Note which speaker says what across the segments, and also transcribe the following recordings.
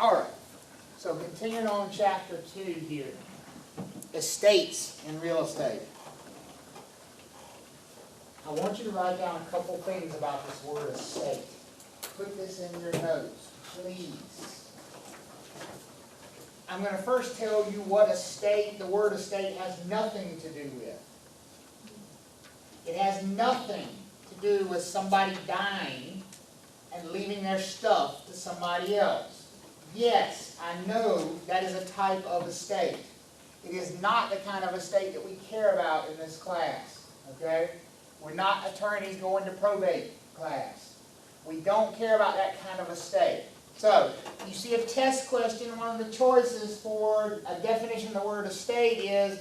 Speaker 1: All right, so continuing on chapter 2 here, estates in real estate. I want you to write down a couple things about this word estate. Put this in your notes, please. I'm going to first tell you what estate, the word estate has nothing to do with. It has nothing to do with somebody dying and leaving their stuff to somebody else. Yes, I know that is a type of estate. It is not the kind of estate that we care about in this class, okay? We're not attorneys going to probate class. We don't care about that kind of estate. So, you see a test question, one of the choices for a definition of the word estate is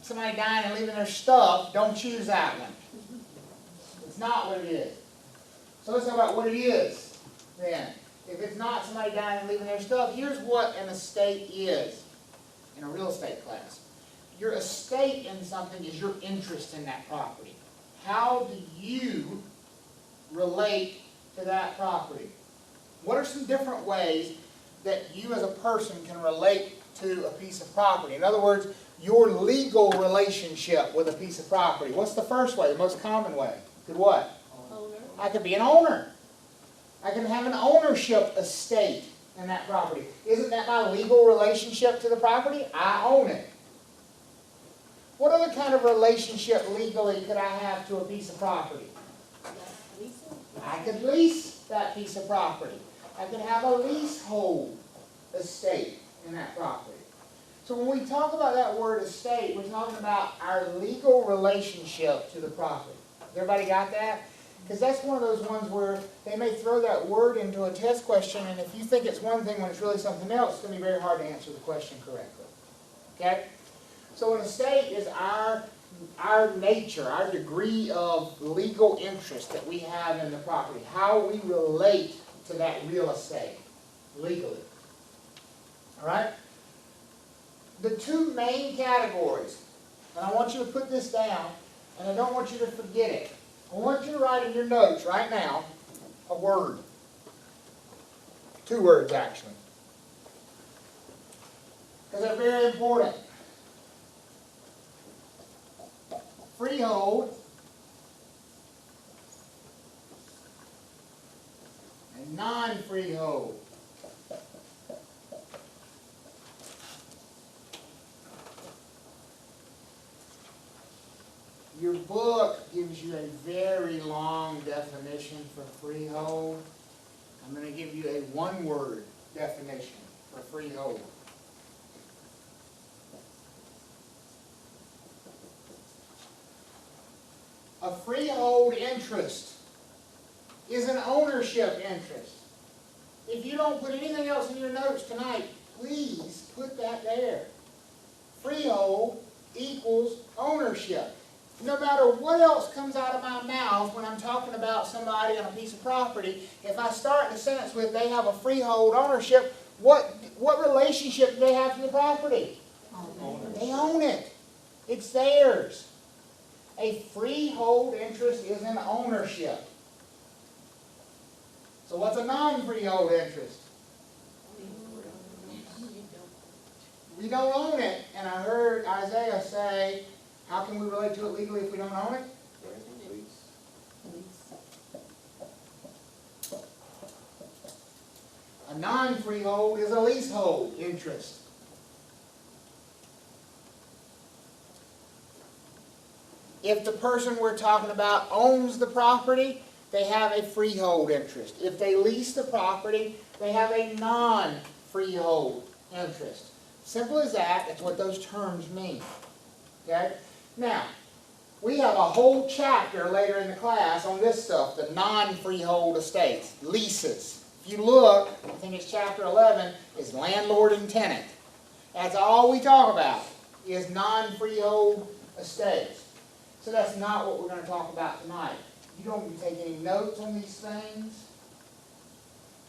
Speaker 1: somebody dying and leaving their stuff. Don't choose that one. It's not what it is. So let's talk about what it is then. If it's not somebody dying and leaving their stuff, here's what an estate is in a real estate class. Your estate in something is your interest in that property. How do you relate to that property? What are some different ways that you as a person can relate to a piece of property? In other words, your legal relationship with a piece of property. What's the first way, the most common way? Could what?
Speaker 2: Owner.
Speaker 1: I could be an owner. I can have an ownership estate in that property. Isn't that my legal relationship to the property? I own it. What other kind of relationship legally could I have to a piece of property? I could lease that piece of property. I could have a leasehold estate in that property. So when we talk about that word estate, we're talking about our legal relationship to the property. Everybody got that? Because that's one of those ones where they may throw that word into a test question, and if you think it's one thing when it's really something else, it's going to be very hard to answer the question correctly. Okay? So an estate is our nature, our degree of legal interest that we have in the property, how we relate to that real estate legally. All right? The two main categories, and I want you to put this down, and I don't want you to forget it. I want you to write in your notes right now a word. 2 words, actually. Because they're very important. Freehold and non-freehold. Your book gives you a very long definition for freehold. I'm going to give you a 1-word definition for freehold. A freehold interest is an ownership interest. If you don't put anything else in your notes tonight, please put that there. Freehold equals ownership. No matter what else comes out of my mouth when I'm talking about somebody on a piece of property, if I start the sentence with they have a freehold ownership, what relationship do they have to the property? They own it. It's theirs. A freehold interest is an ownership. So what's a non-freehold interest? We don't own it. And I heard Isaiah say, how can we relate to it legally if we don't own it? A non-freehold is a leasehold interest. If the person we're talking about owns the property, they have a freehold interest. If they lease the property, they have a non-freehold interest. Simple as that. That's what those terms mean. Okay? Now, we have a whole chapter later in the class on this stuff, the non-freehold estates, leases. If you look, I think it's chapter 11, is landlord and tenant. That's all we talk about, is non-freehold estates. So that's not what we're going to talk about tonight. You don't take any notes on these things,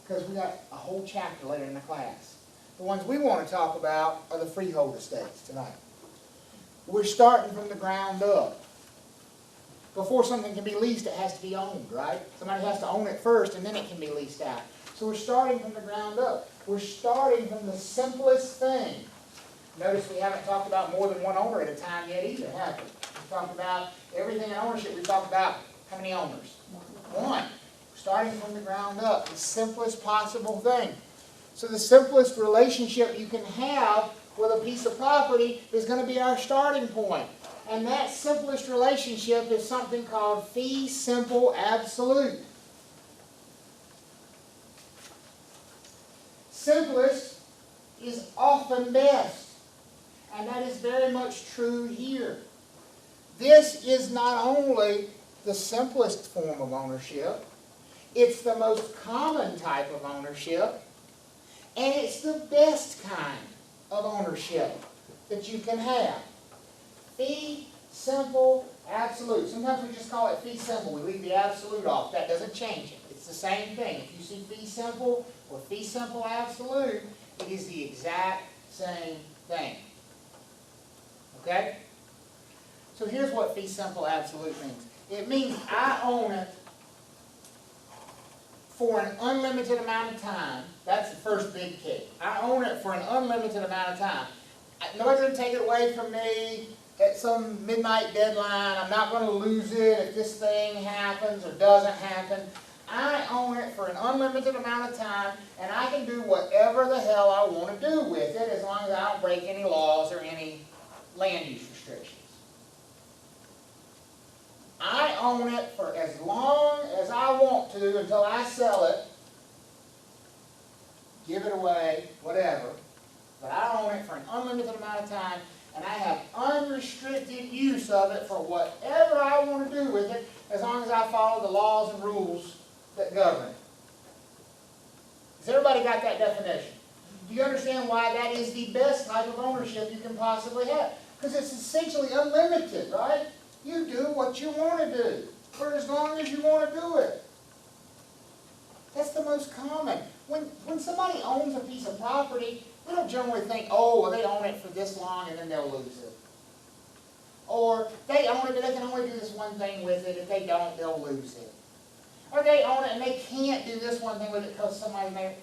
Speaker 1: because we got a whole chapter later in the class. The ones we want to talk about are the freehold estates tonight. We're starting from the ground up. Before something can be leased, it has to be owned, right? Somebody has to own it first, and then it can be leased out. So we're starting from the ground up. We're starting from the simplest thing. Notice we haven't talked about more than one owner at a time yet either, have we? We've talked about everything in ownership. We've talked about how many owners? One. Starting from the ground up, the simplest possible thing. So the simplest relationship you can have with a piece of property is going to be our starting point. And that simplest relationship is something called fee simple absolute. Simplest is often best. And that is very much true here. This is not only the simplest form of ownership, it's the most common type of ownership, and it's the best kind of ownership that you can have. Fee simple absolute. Sometimes we just call it fee simple. We leave the absolute off. That doesn't change it. It's the same thing. If you see fee simple or fee simple absolute, it is the exact same thing. Okay? So here's what fee simple absolute means. It means I own it for an unlimited amount of time. That's the first big kick. I own it for an unlimited amount of time. Nobody's going to take it away from me at some midnight deadline. I'm not going to lose it if this thing happens or doesn't happen. I own it for an unlimited amount of time, and I can do whatever the hell I want to do with it as long as I don't break any laws or any land use restrictions. I own it for as long as I want to until I sell it, give it away, whatever. But I own it for an unlimited amount of time, and I have unrestricted use of it for whatever I want to do with it as long as I follow the laws and rules that govern it. Has everybody got that definition? Do you understand why that is the best type of ownership you can possibly have? Because it's essentially unlimited, right? You do what you want to do for as long as you want to do it. That's the most common. When somebody owns a piece of property, we don't generally think, oh, well, they own it for this long and then they'll lose it. Or they own it, but they can only do this one thing with it. If they don't, they'll lose it. Or they own it and they can't do this one thing with it because somebody may.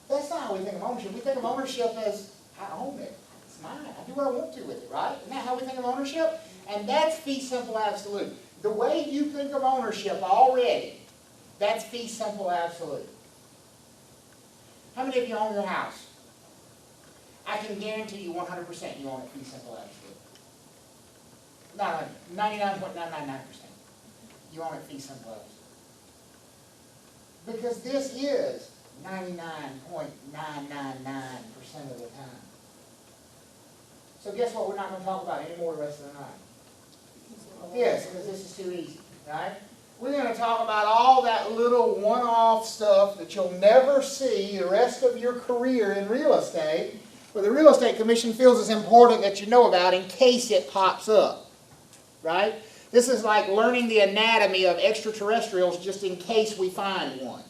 Speaker 1: That's not how we think of ownership. We think of ownership as, I own it. It's mine. I do what I want to with it, right? Isn't that how we think of ownership? And that's fee simple absolute. The way you think of ownership already, that's fee simple absolute. How many of you own your house? I can guarantee you 100% you own it fee simple absolute. Not 99.999%. You own it fee simple absolute. Because this is 99.999% of the time. So guess what we're not going to talk about anymore the rest of the night? Yes, because this is too easy, right? We're going to talk about all that little one-off stuff that you'll never see the rest of your career in real estate, but the Real Estate Commission feels it's important that you know about in case it pops up, right? This is like learning the anatomy of extraterrestrials just in case we find one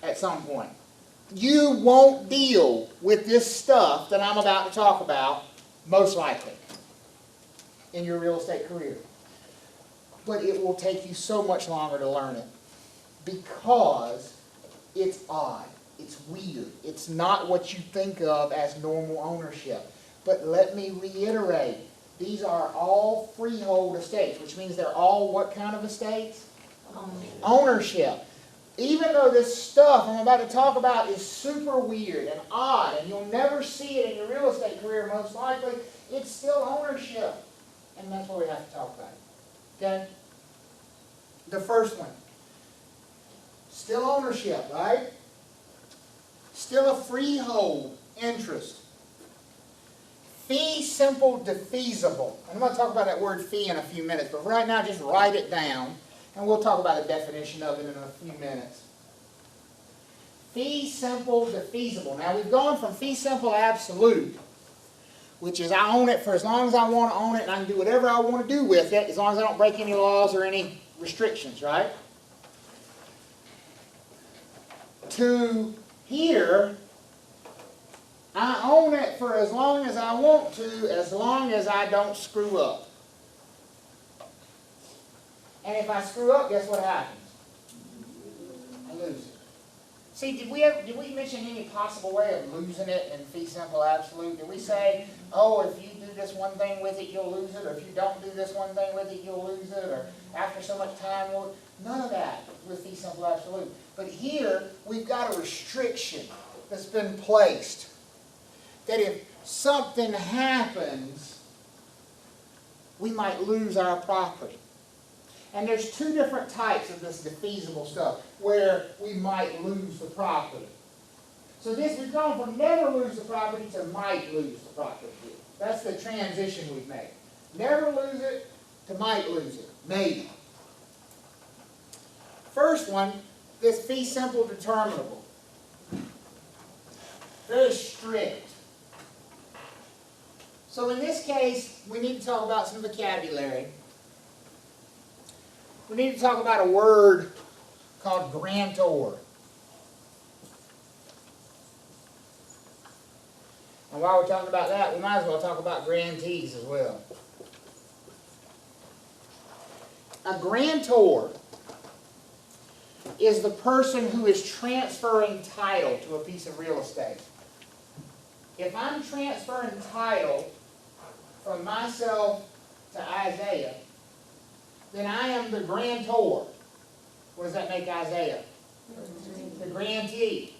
Speaker 1: at some point. You won't deal with this stuff that I'm about to talk about, most likely, in your real estate career. But it will take you so much longer to learn it because it's odd, it's weird, it's not what you think of as normal ownership. But let me reiterate, these are all freehold estates, which means they're all what kind of estates? Ownership. Even though this stuff I'm about to talk about is super weird and odd, and you'll never see it in your real estate career most likely, it's still ownership. And that's what we have to talk about. Okay? The first one. Still ownership, right? Still a freehold interest. Fee simple defeasible. I'm going to talk about that word fee in a few minutes, but right now just write it down, and we'll talk about the definition of it in a few minutes. Fee simple defeasible. Now we've gone from fee simple absolute, which is I own it for as long as I want to own it, and I can do whatever I want to do with it, as long as I don't break any laws or any restrictions, right? To here, I own it for as long as I want to, as long as I don't screw up. And if I screw up, guess what happens? I lose it. See, did we mention any possible way of losing it in fee simple absolute? Did we say, oh, if you do this one thing with it, you'll lose it, or if you don't do this one thing with it, you'll lose it, or after so much time, none of that with fee simple absolute. But here, we've got a restriction that's been placed that if something happens, we might lose our property. And there's two different types of this defeasible stuff where we might lose the property. So we've gone from never lose the property to might lose the property. That's the transition we've made. Never lose it to might lose it. Maybe. First one, this fee simple determinable. Very strict. So in this case, we need to talk about some vocabulary. We need to talk about a word called grantor. And while we're talking about that, we might as well talk about grantees as well. A grantor is the person who is transferring title to a piece of real estate. If I'm transferring title from myself to Isaiah, then I am the grantor. What does that make Isaiah? The grantee.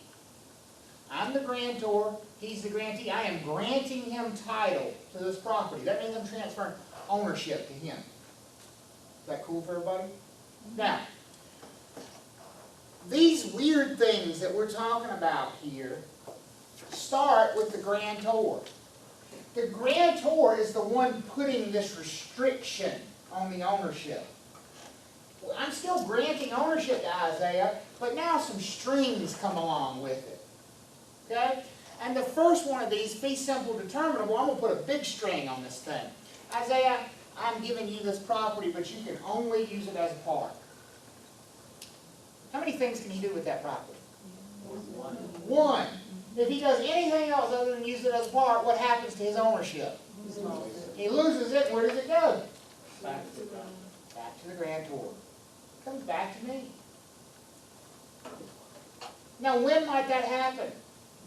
Speaker 1: I'm the grantor, he's the grantee. I am granting him title to this property. That means I'm transferring ownership to him. Is that cool for everybody? Now, these weird things that we're talking about here start with the grantor. The grantor is the one putting this restriction on the ownership. I'm still granting ownership to Isaiah, but now some strings come along with it. Okay? And the first one of these, fee simple determinable, I'm going to put a big string on this thing. Isaiah, I'm giving you this property, but you can only use it as a park. How many things can he do with that property? One. If he does anything else other than use it as a park, what happens to his ownership? He loses it, and where does it go? Back to the grantor. It comes back to me. Now, when might that happen?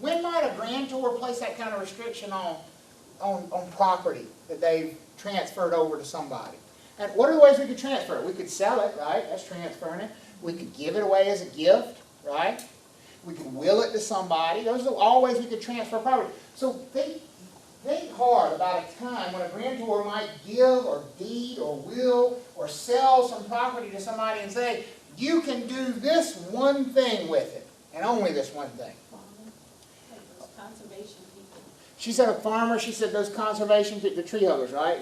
Speaker 1: When might a grantor place that kind of restriction on property that they've transferred over to somebody? And what are the ways we could transfer it? We could sell it, right? That's transferring it. We could give it away as a gift, right? We could will it to somebody. Those are all ways we could transfer property. So think hard about a time when a grantor might give or deed or will or sell some property to somebody and say, you can do this one thing with it, and only this one thing.
Speaker 2: Conservation people.
Speaker 1: She said a farmer, she said those conservation people, the tree huggers, right?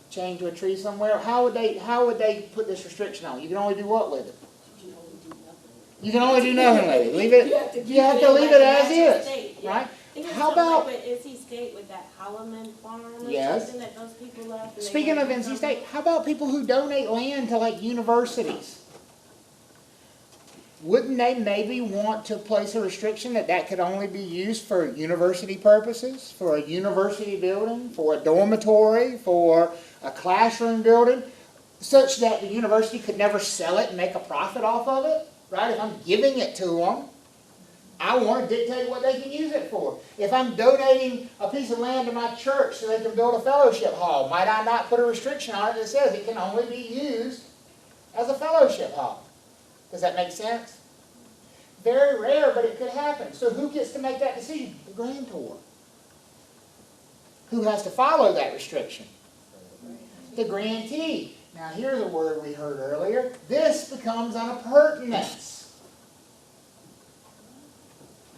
Speaker 1: Chained to a tree somewhere. How would they put this restriction on? You can only do what with it? You can only do nothing with it. Leave it. You have to leave it as is, right?
Speaker 2: How about like with NC State with that Holloman farm or
Speaker 1: yes.
Speaker 2: something that those people left?
Speaker 1: Speaking of NC State, how about people who donate land to like universities? Wouldn't they maybe want to place a restriction that could only be used for university purposes, for a university building, for a dormitory, for a classroom building, such that the university could never sell it and make a profit off of it? Right? If I'm giving it to them, I want to dictate what they can use it for. If I'm donating a piece of land to my church so they can build a fellowship hall, might I not put a restriction on it that says it can only be used as a fellowship hall? Does that make sense? Very rare, but it could happen. So who gets to make that decision? The grantor. Who has to follow that restriction? The grantee. Now here's a word we heard earlier. This becomes an appurtenance.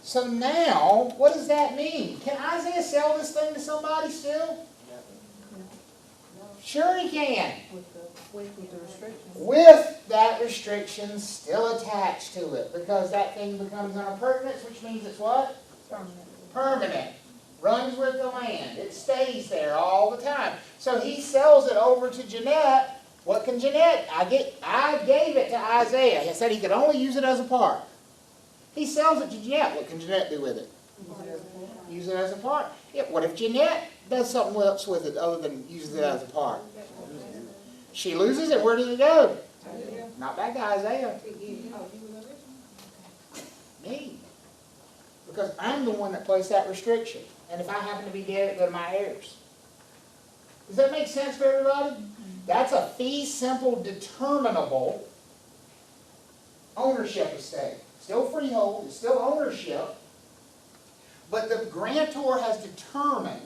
Speaker 1: So now, what does that mean? Can Isaiah sell this thing to somebody still? Sure he can.
Speaker 3: With the restrictions.
Speaker 1: With that restriction still attached to it, because that thing becomes an appurtenance, which means it's what? Permanent. Runs with the land. It stays there all the time. So he sells it over to Jeanette. What can Jeanette? I gave it to Isaiah. He said he could only use it as a park. He sells it to Jeanette. What can Jeanette do with it? Use it as a park. Yeah, what if Jeanette does something else with it other than uses it as a park? She loses it. Where does it go? Not back to Isaiah. Me. because I'm the one that placed that restriction. And if I happen to be dead, it go to my heirs. Does that make sense for everybody? That's a fee simple determinable ownership estate. Still freehold, it's still ownership, but the grantor has determined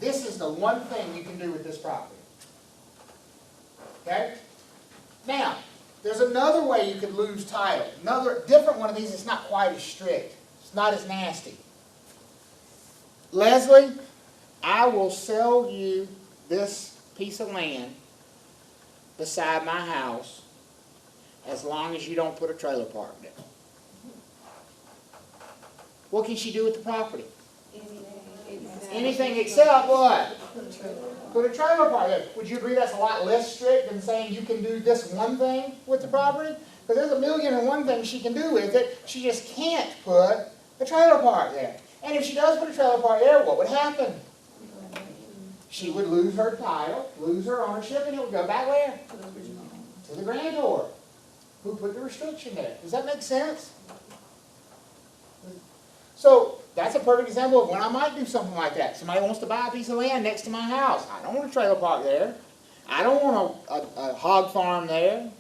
Speaker 1: this is the one thing you can do with this property. Okay? Now, there's another way you could lose title. Another different one of these is not quite as strict. It's not as nasty. Leslie, I will sell you this piece of land beside my house as long as you don't put a trailer park there. What can she do with the property? Anything except what? Put a trailer park there. Would you agree that's a lot less strict than saying you can do this one thing with the property? Because there's a million and one things she can do with it. She just can't put a trailer park there. And if she does put a trailer park there, what would happen? She would lose her title, lose her ownership, and it would go back where? To the grantor, who put the restriction there. Does that make sense? So, that's a perfect example of when I might do something like that. Somebody wants to buy a piece of land next to my house. I don't want a trailer park there. I don't want a hog farm there.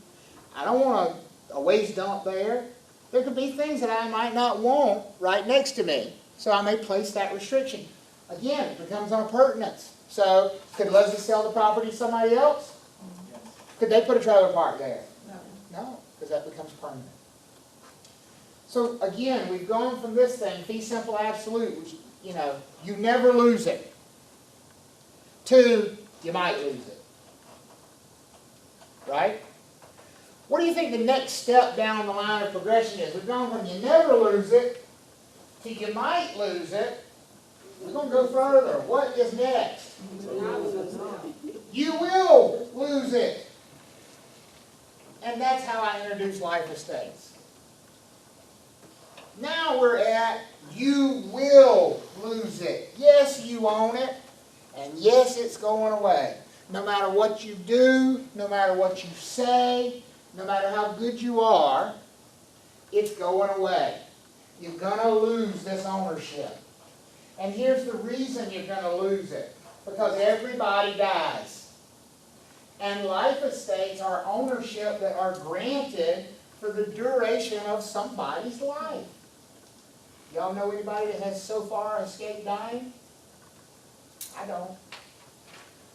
Speaker 1: I don't want a waste dump there. There could be things that I might not want right next to me. So I may place that restriction. Again, it becomes on pertinence. So, could Leslie sell the property to somebody else? Could they put a trailer park there? No, because that becomes permanent. So again, we've gone from this thing, fee simple absolute, which, you never lose it, to you might lose it. Right? What do you think the next step down the line of progression is? We've gone from you never lose it to you might lose it. We're going to go further. What is next? You will lose it. And that's how I introduce life estates. Now we're at you will lose it. Yes, you own it, and yes, it's going away. No matter what you do, no matter what you say, no matter how good you are, it's going away. You're going to lose this ownership. And here's the reason you're going to lose it. Because everybody dies. And life estates are ownership that are granted for the duration of somebody's life. Y'all know anybody that has so far escaped dying? I don't.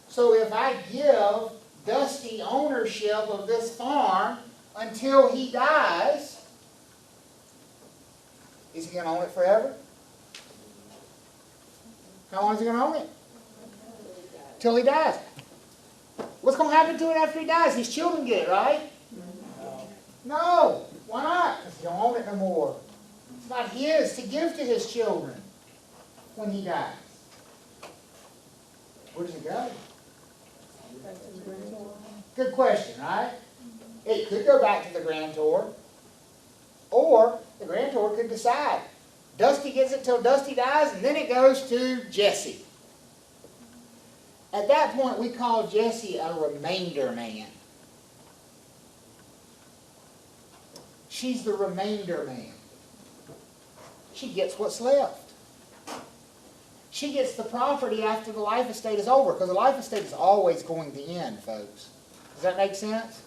Speaker 1: So if I give Dusty ownership of this farm until he dies, is he going to own it forever? How long is he going to own it? Till he dies. What's going to happen to it after he dies? His children get it, right? No. Why not? Because he don't own it no more. It's not his to give to his children when he dies. Where does it go? Good question, right? It could go back to the grantor, or the grantor could decide. Dusty gets it till Dusty dies, and then it goes to Jesse. At that point, we call Jesse a remainder man. She's the remainder man. She gets what's left. She gets the property after the life estate is over, because the life estate is always going to end, folks. Does that make sense?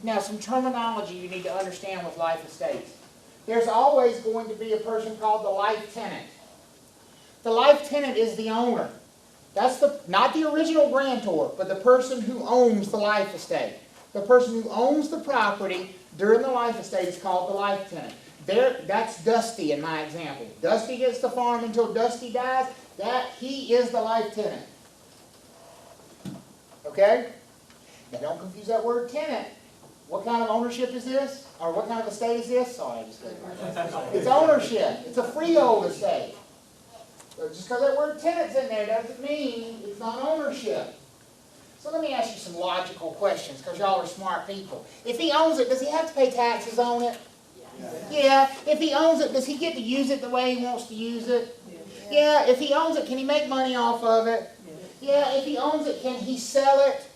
Speaker 1: Now, some terminology you need to understand with life estates. There's always going to be a person called the life tenant. The life tenant is the owner. That's not the original grantor, but the person who owns the life estate. The person who owns the property during the life estate is called the life tenant. That's Dusty in my example. Dusty gets the farm until Dusty dies. He is the life tenant. Okay? Now don't confuse that word tenant. What kind of ownership is this? Or what kind of estate is this? Sorry, I just said it. It's ownership. It's a freehold estate. So just because that word tenant's in there doesn't mean it's not ownership. So let me ask you some logical questions, because y'all are smart people. If he owns it, does he have to pay taxes on it? Yeah. If he owns it, does he get to use it the way he wants to use it? Yeah. If he owns it, can he make money off of it? Yeah. If he owns it, can he sell it?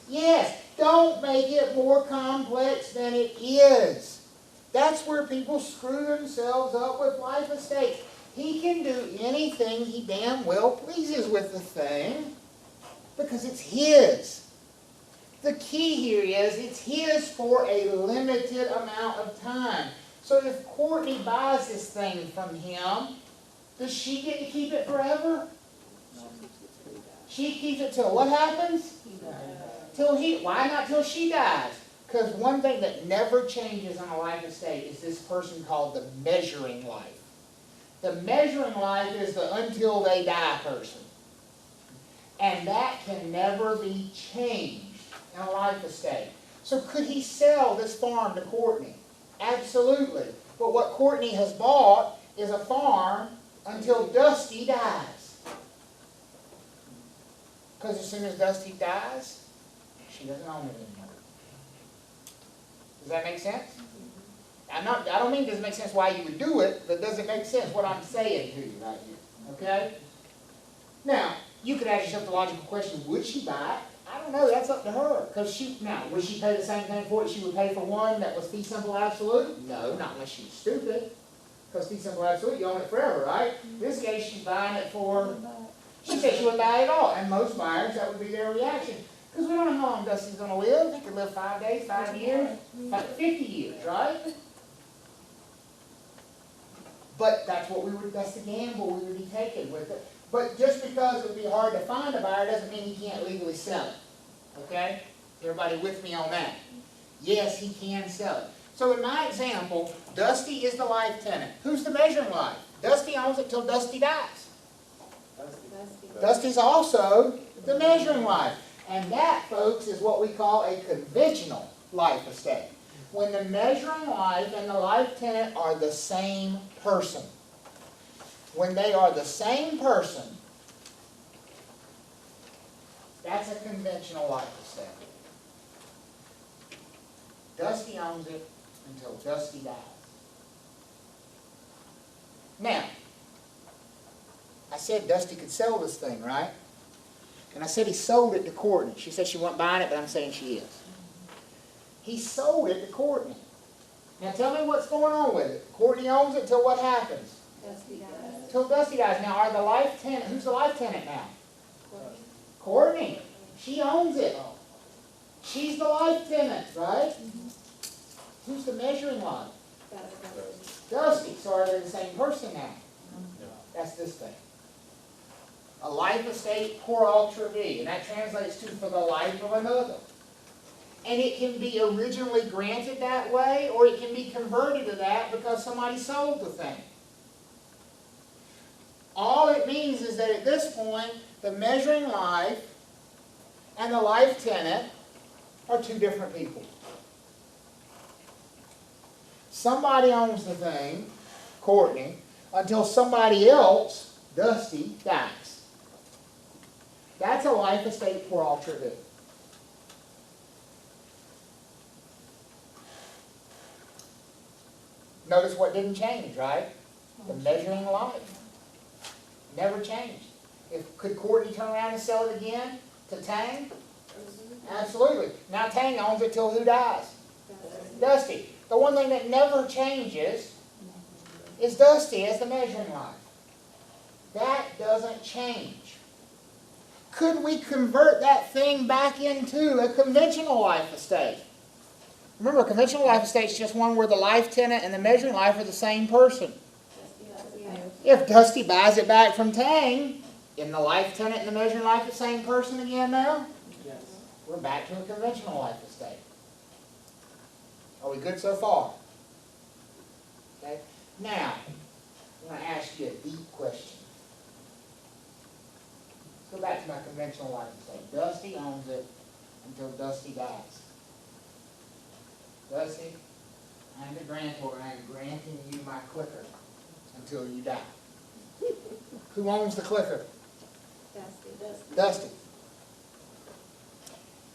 Speaker 1: Yes. Don't make it more complex than it is. That's where people screw themselves up with life estates. He can do anything he damn well pleases with the thing because it's his. The key here is it's his for a limited amount of time. So if Courtney buys this thing from him, does she get to keep it forever? She keeps it till what happens? Why not till she dies? Because one thing that never changes on a life estate is this person called the measuring life. The measuring life is the until they die person. And that can never be changed in a life estate. So could he sell this farm to Courtney? Absolutely. But what Courtney has bought is a farm until Dusty dies. Because as soon as Dusty dies, she doesn't own it anymore. Does that make sense? I don't mean it doesn't make sense why you would do it, but does it make sense what I'm saying to you right here? Okay? Now, you could ask yourself the logical question, would she buy it? I don't know, that's up to her. Now, would she pay the same thing for it she would pay for one that was fee simple absolute? No, not unless she's stupid. Because fee simple absolute, you own it forever, right? In this case, she's buying it for, she said she wouldn't buy it at all. And most buyers, that would be their reaction. Because we don't know how long Dusty's going to live. He could live 5 days, 5 years, 50 years, right? But that's the gamble we would be taking with it. But just because it would be hard to find a buyer doesn't mean he can't legally sell it. Okay? Everybody with me on that? Yes, he can sell it. So in my example, Dusty is the life tenant. Who's the measuring life? Dusty owns it till Dusty dies. Dusty's also the measuring life. And that, folks, is what we call a conventional life estate. When the measuring life and the life tenant are the same person. When they are the same person, that's a conventional life estate. Dusty owns it until Dusty dies. Now, I said Dusty could sell this thing, right? And I said he sold it to Courtney. She said she wasn't buying it, but I'm saying she is. He sold it to Courtney. Now tell me what's going on with it. Courtney owns it till what happens?
Speaker 3: Dusty dies.
Speaker 1: Till Dusty dies. Now are the life tenant, who's the life tenant now? Courtney. She owns it. She's the life tenant, right? Who's the measuring life? Dusty. So are they the same person now? That's this thing. A life estate per ultra V, and that translates to for the life of another. And it can be originally granted that way, or it can be converted to that because somebody sold the thing. All it means is that at this point, the measuring life and the life tenant are two different people. Somebody owns the thing, Courtney, until somebody else, Dusty, dies. That's a life estate per ultra V. Notice what didn't change, right? The measuring life. Never changed. Could Courtney turn around and sell it again to Tang? Absolutely. Now Tang owns it till who dies? Dusty. The one thing that never changes is Dusty as the measuring life. That doesn't change. Could we convert that thing back into a conventional life estate? Remember, a conventional life estate is just one where the life tenant and the measuring life are the same person. If Dusty buys it back from Tang, isn't the life tenant and the measuring life the same person again now?
Speaker 4: Yes.
Speaker 1: We're back to a conventional life estate. Are we good so far? Okay. Now, I'm going to ask you a deep question. Let's go back to my conventional life estate. Dusty owns it until Dusty dies. Dusty, I'm the grantor and I'm granting you my clicker until you die. Who owns the clicker? Dusty.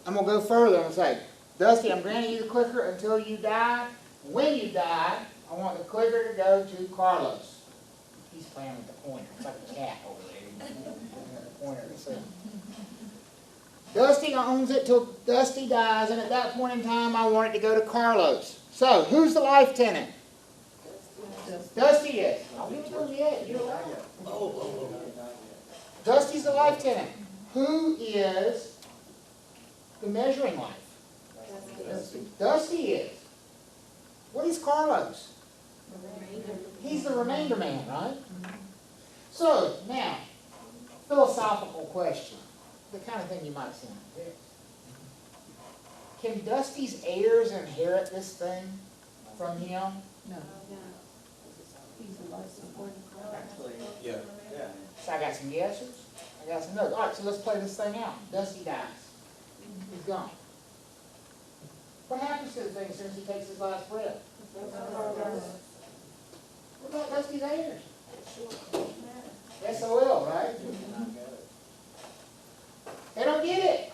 Speaker 1: I'm going to go further and say, Dusty, I'm granting you the clicker until you die. When you die, I want the clicker to go to Carlos. He's playing with the pointer. It's like a cat over there. The pointer. Dusty owns it till Dusty dies, and at that point in time, I want it to go to Carlos. So, who's the life tenant? Dusty is. I'll give it to him yet. You're right. Dusty's the life tenant. Who is the measuring life? Dusty is. What is Carlos? He's the remainder man, right? So, now, philosophical question. The kind of thing you might send. Can Dusty's heirs inherit this thing from him?
Speaker 3: No. He's a license.
Speaker 4: Actually, yeah.
Speaker 1: So I got some yeses, I got some no's. All right, so let's play this thing out. Dusty dies. He's gone. What happens to the thing as soon as he takes his last breath? What about Dusty's heirs? SOL, right? They don't get it.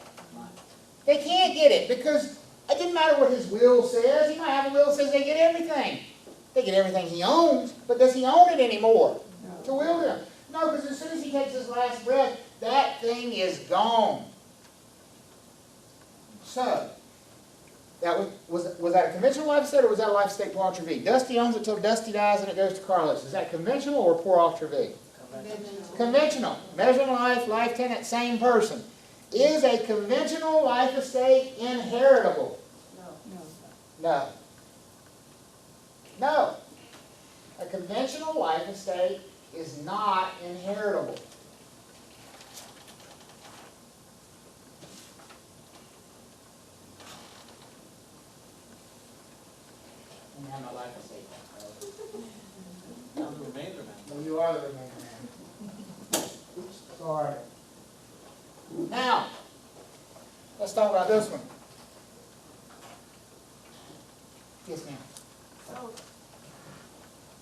Speaker 1: They can't get it because it didn't matter what his will says. He might have a will that says they get everything. They get everything he owns, but does he own it anymore to will them? No, because as soon as he takes his last breath, that thing is gone. So, that was that a conventional life estate or was that a life estate pour ultra V? Dusty owns it till Dusty dies and it goes to Carlos. Is that conventional or pour ultra V? Conventional. Measuring life, life tenant, same person. Is a conventional life estate inheritable? No. No. A conventional life estate is not inheritable. And I'm a life estate.
Speaker 4: I'm the remainder man.
Speaker 1: Well, you are the remainder man. Oops, sorry. Now, let's talk about this one. Yes, ma'am.
Speaker 5: So,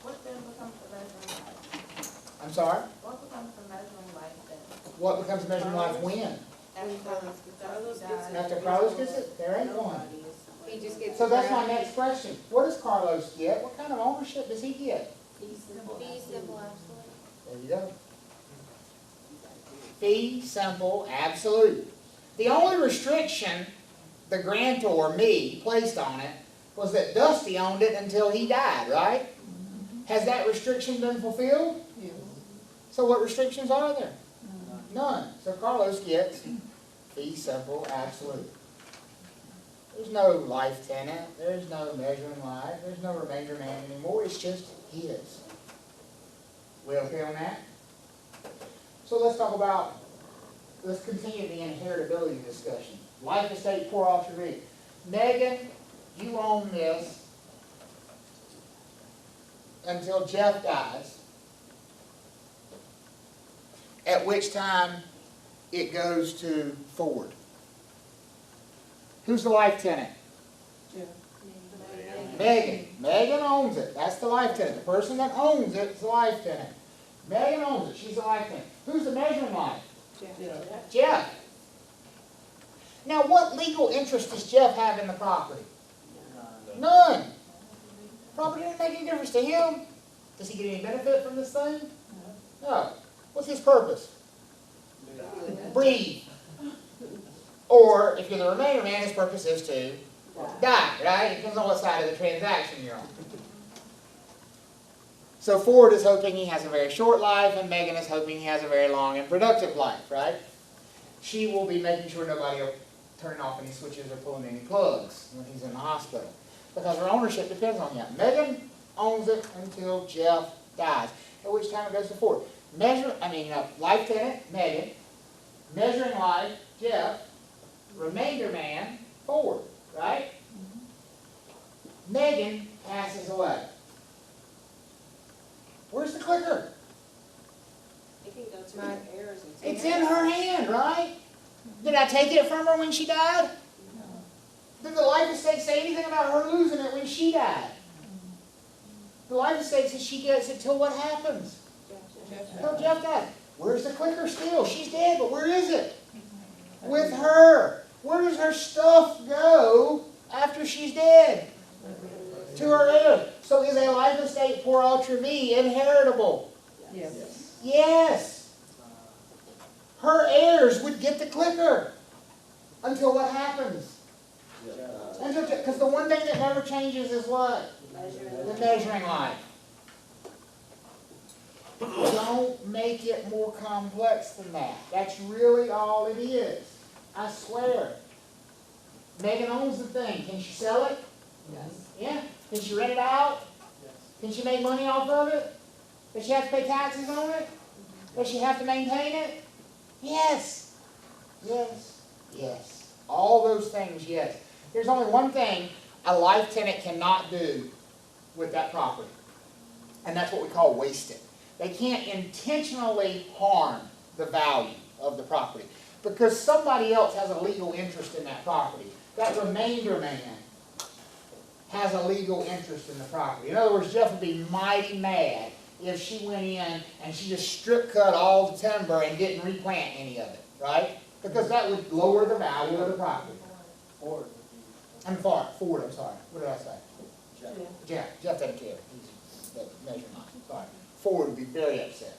Speaker 5: what then becomes the measuring life?
Speaker 1: I'm sorry?
Speaker 5: What becomes the measuring life then?
Speaker 1: What becomes measuring life when? After Carlos gets it? There ain't one.
Speaker 3: He just gets.
Speaker 1: So that's my next question. What does Carlos get? What kind of ownership does he get?
Speaker 2: Fee simple, absolute.
Speaker 1: There you go. Fee simple, absolute. The only restriction the grantor, me, placed on it was that Dusty owned it until he died, right? Has that restriction been fulfilled?
Speaker 3: Yes.
Speaker 1: So what restrictions are there? None. So Carlos gets fee simple, absolute. There's no life tenant, there's no measuring life, there's no remainder man anymore, it's just his. We okay on that? So let's talk about, let's continue the inheritability discussion. Life estate pour ultra V. Megan, you own this until Jeff dies, at which time it goes to Ford. Who's the life tenant?
Speaker 3: Yeah.
Speaker 1: Megan. Megan owns it. That's the life tenant. The person that owns it is the life tenant. Megan owns it. She's the life tenant. Who's the measuring life? Jeff. Now, what legal interest does Jeff have in the property? None. Property doesn't make any difference to him. Does he get any benefit from this thing? No. What's his purpose? Breathe. Or, if you're the remainder man, his purpose is to die, right? It depends on what side of the transaction you're on. So Ford is hoping he has a very short life, and Megan is hoping he has a very long and productive life, right? She will be making sure nobody will turn off any switches or pulling any plugs when he's in the hospital, because her ownership depends on him. Megan owns it until Jeff dies, at which time it goes to Ford. Life tenant, Megan. Measuring life, Jeff. Remainder man, Ford, right? Megan passes away. Where's the clicker?
Speaker 2: It can go to her heirs and.
Speaker 1: It's in her hand, right? Did I take it from her when she died? Did the life estate say anything about her losing it when she died? The life estate says she gets it till what happens? Till Jeff dies. Where's the clicker still? She's dead, but where is it? With her. Where does her stuff go after she's dead? To her heirs. So is a life estate pour ultra V inheritable?
Speaker 3: Yes.
Speaker 1: Yes. Her heirs would get the clicker. Until what happens? Because the one thing that never changes is what? The measuring life. Don't make it more complex than that. That's really all it is. I swear. Megan owns the thing. Can she sell it?
Speaker 3: Yes.
Speaker 1: Yeah. Can she rent it out?
Speaker 4: Yes.
Speaker 1: Can she make money off of it? Does she have to pay taxes on it? Does she have to maintain it? Yes. Yes. Yes. All those things, yes. There's only one thing a life tenant cannot do with that property. And that's what we call waste it. They can't intentionally harm the value of the property because somebody else has a legal interest in that property. That remainder man has a legal interest in the property. In other words, Jeff would be mighty mad if she went in and she just strip cut all the timber and didn't replant any of it, right? Because that would lower the value of the property.
Speaker 4: Ford would be.
Speaker 1: I'm Ford, I'm sorry. What did I say? Jeff doesn't care. He's the measure not. Sorry. Ford would be very upset.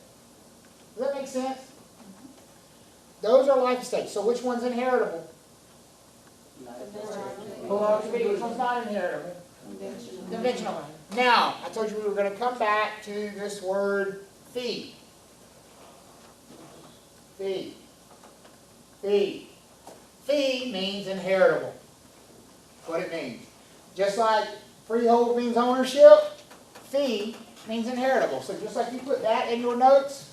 Speaker 1: Does that make sense? Those are life estates. So which one's inheritable? Belongs to me. Which one's not inheritable? Conventional. Now, I told you we were going to come back to this word fee. Fee. Fee. Fee means inheritable. That's what it means. Just like freehold means ownership, fee means inheritable. So just like you put that in your notes,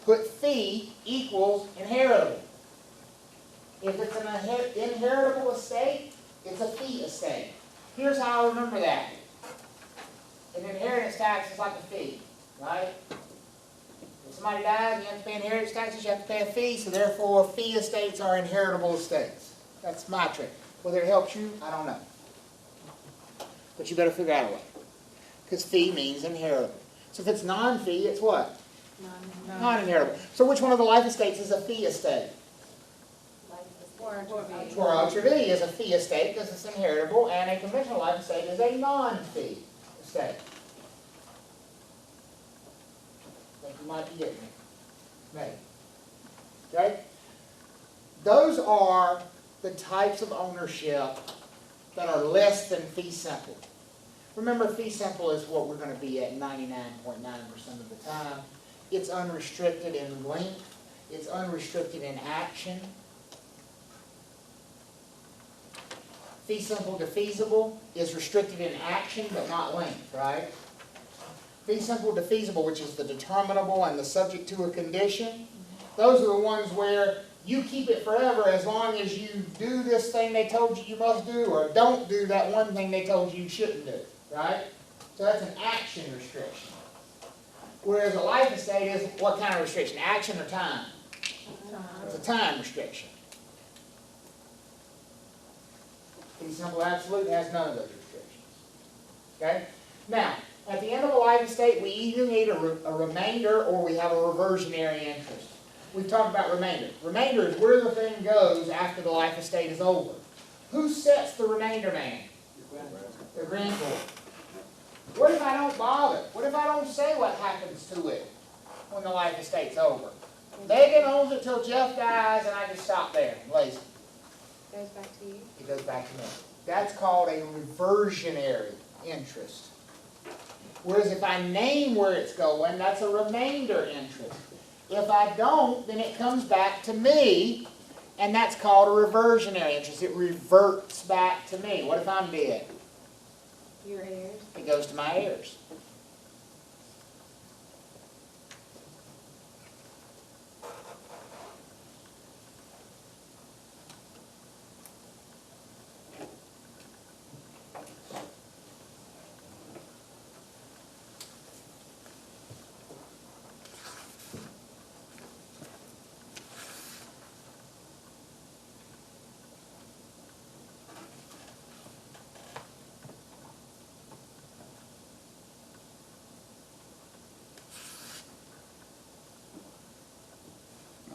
Speaker 1: put fee equals inheritable. If it's an inheritable estate, it's a fee estate. Here's how I remember that. An inheritance tax is like a fee, right? If somebody dies, you have to pay inheritance taxes, you have to pay a fee, so therefore fee estates are inheritable estates. That's my trick. Whether it helps you, I don't know. But you better figure out a way. Because fee means inheritable. So if it's non-fee, it's what? Non-inheritable. So which one of the life estates is a fee estate? Orchard is a fee estate because it's inheritable, and a conventional life estate is a non-fee estate. I think you might be getting me. Maybe. Okay? Those are the types of ownership that are less than fee simple. Remember, fee simple is what we're going to be at 99.9% of the time. It's unrestricted in length. It's unrestricted in action. Fee simple defeasible is restricted in action but not length, right? Fee simple defeasible, which is the determinable and the subject to a condition, those are the ones where you keep it forever as long as you do this thing they told you must do or don't do that one thing they told you shouldn't do, right? So that's an action restriction. Whereas a life estate is what kind of restriction? Action or time? It's a time restriction. Fee simple absolute has none of those restrictions. Okay? Now, at the end of a life estate, we either need a remainder or we have a reversionary interest. We've talked about remainder. Remainder is where the thing goes after the life estate is over. Who sets the remainder man? The grantor. What if I don't bother? What if I don't say what happens to it when the life estate's over? Megan owns it till Jeff dies and I just stop there. Lazy.
Speaker 3: Goes back to you.
Speaker 1: It goes back to me. That's called a reversionary interest. Whereas if I name where it's going, that's a remainder interest. If I don't, then it comes back to me, and that's called a reversionary interest. It reverts back to me. What if I'm dead?
Speaker 3: Your heirs.
Speaker 1: It goes to my heirs.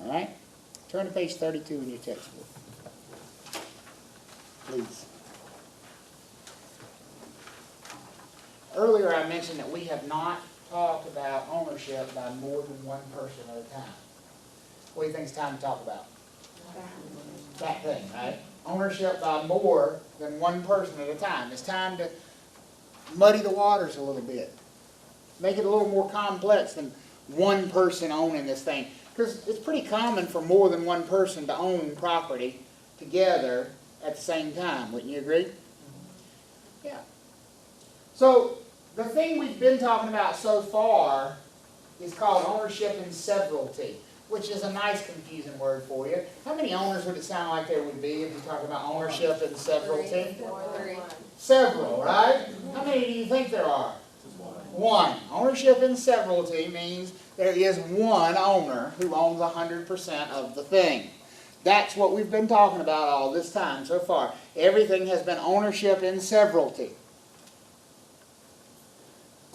Speaker 1: All right? Turn to page 32 in your textbook. Please. Earlier I mentioned that we have not talked about ownership by more than one person at a time. What do you think it's time to talk about? That thing, right? Ownership by more than one person at a time. It's time to muddy the waters a little bit. Make it a little more complex than one person owning this thing. Because it's pretty common for more than one person to own property together at the same time. Wouldn't you agree? Yeah. So the thing we've been talking about so far is called ownership in severalty, which is a nice confusing word for you. How many owners would it sound like there would be if you talk about ownership in severalty?
Speaker 3: Three.
Speaker 1: Several, right? How many do you think there are? One. Ownership in severalty means there is one owner who owns 100% of the thing. That's what we've been talking about all this time so far. Everything has been ownership in severalty.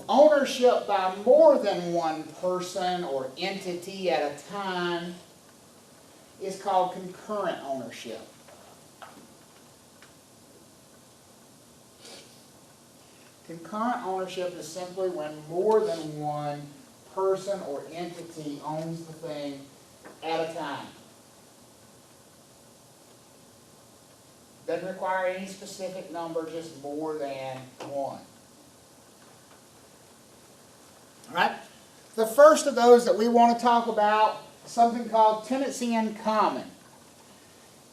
Speaker 1: Ownership by more than one person or entity at a time is called concurrent ownership. Concurrent ownership is simply when more than one person or entity owns the thing at a time. Doesn't require any specific number, just more than one. All right? The first of those that we want to talk about is something called tenancy in common.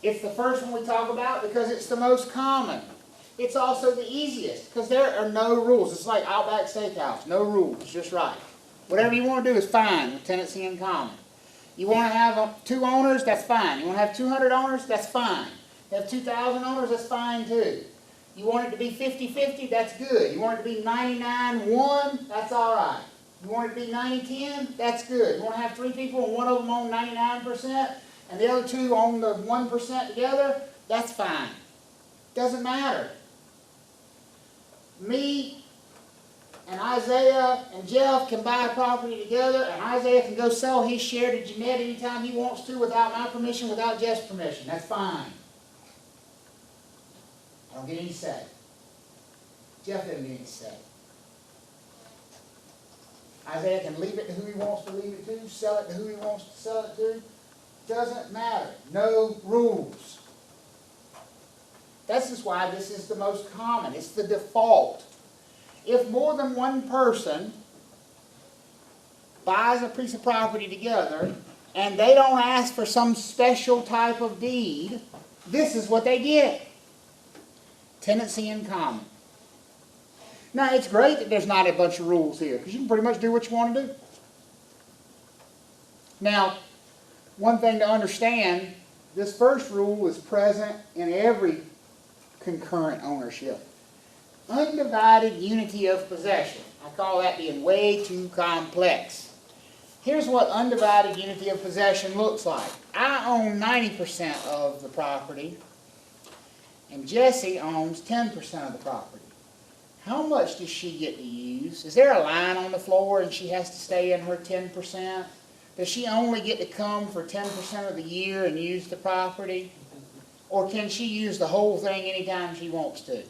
Speaker 1: It's the first one we talk about because it's the most common. It's also the easiest because there are no rules. It's like Outback Steakhouse, no rules, just right. Whatever you want to do is fine with tenancy in common. You want to have 2 owners, that's fine. You want to have 200 owners, that's fine. You have 2,000 owners, that's fine too. You want it to be 50-50, that's good. You want it to be 99-1, that's all right. You want it to be 90-10, that's good. You want to have 3 people and one of them own 99% and the other 2 own the 1% together, that's fine. Doesn't matter. Me and Isaiah and Jeff can buy a property together, and Isaiah can go sell his share to Jeanette anytime he wants to without my permission, without Jeff's permission. That's fine. I don't get any say. Jeff doesn't get any say. Isaiah can leave it to who he wants to leave it to, sell it to who he wants to sell it to. Doesn't matter. No rules. This is why this is the most common. It's the default. If more than one person buys a piece of property together and they don't ask for some special type of deed, this is what they get. Tenancy in common. Now, it's great that there's not a bunch of rules here because you can pretty much do what you want to do. Now, one thing to understand, this first rule is present in every concurrent ownership. Undivided unity of possession. I call that being way too complex. Here's what undivided unity of possession looks like. I own 90% of the property, and Jessie owns 10% of the property. How much does she get to use? Is there a line on the floor and she has to stay in her 10%? Does she only get to come for 10% of the year and use the property? Or can she use the whole thing anytime she wants to?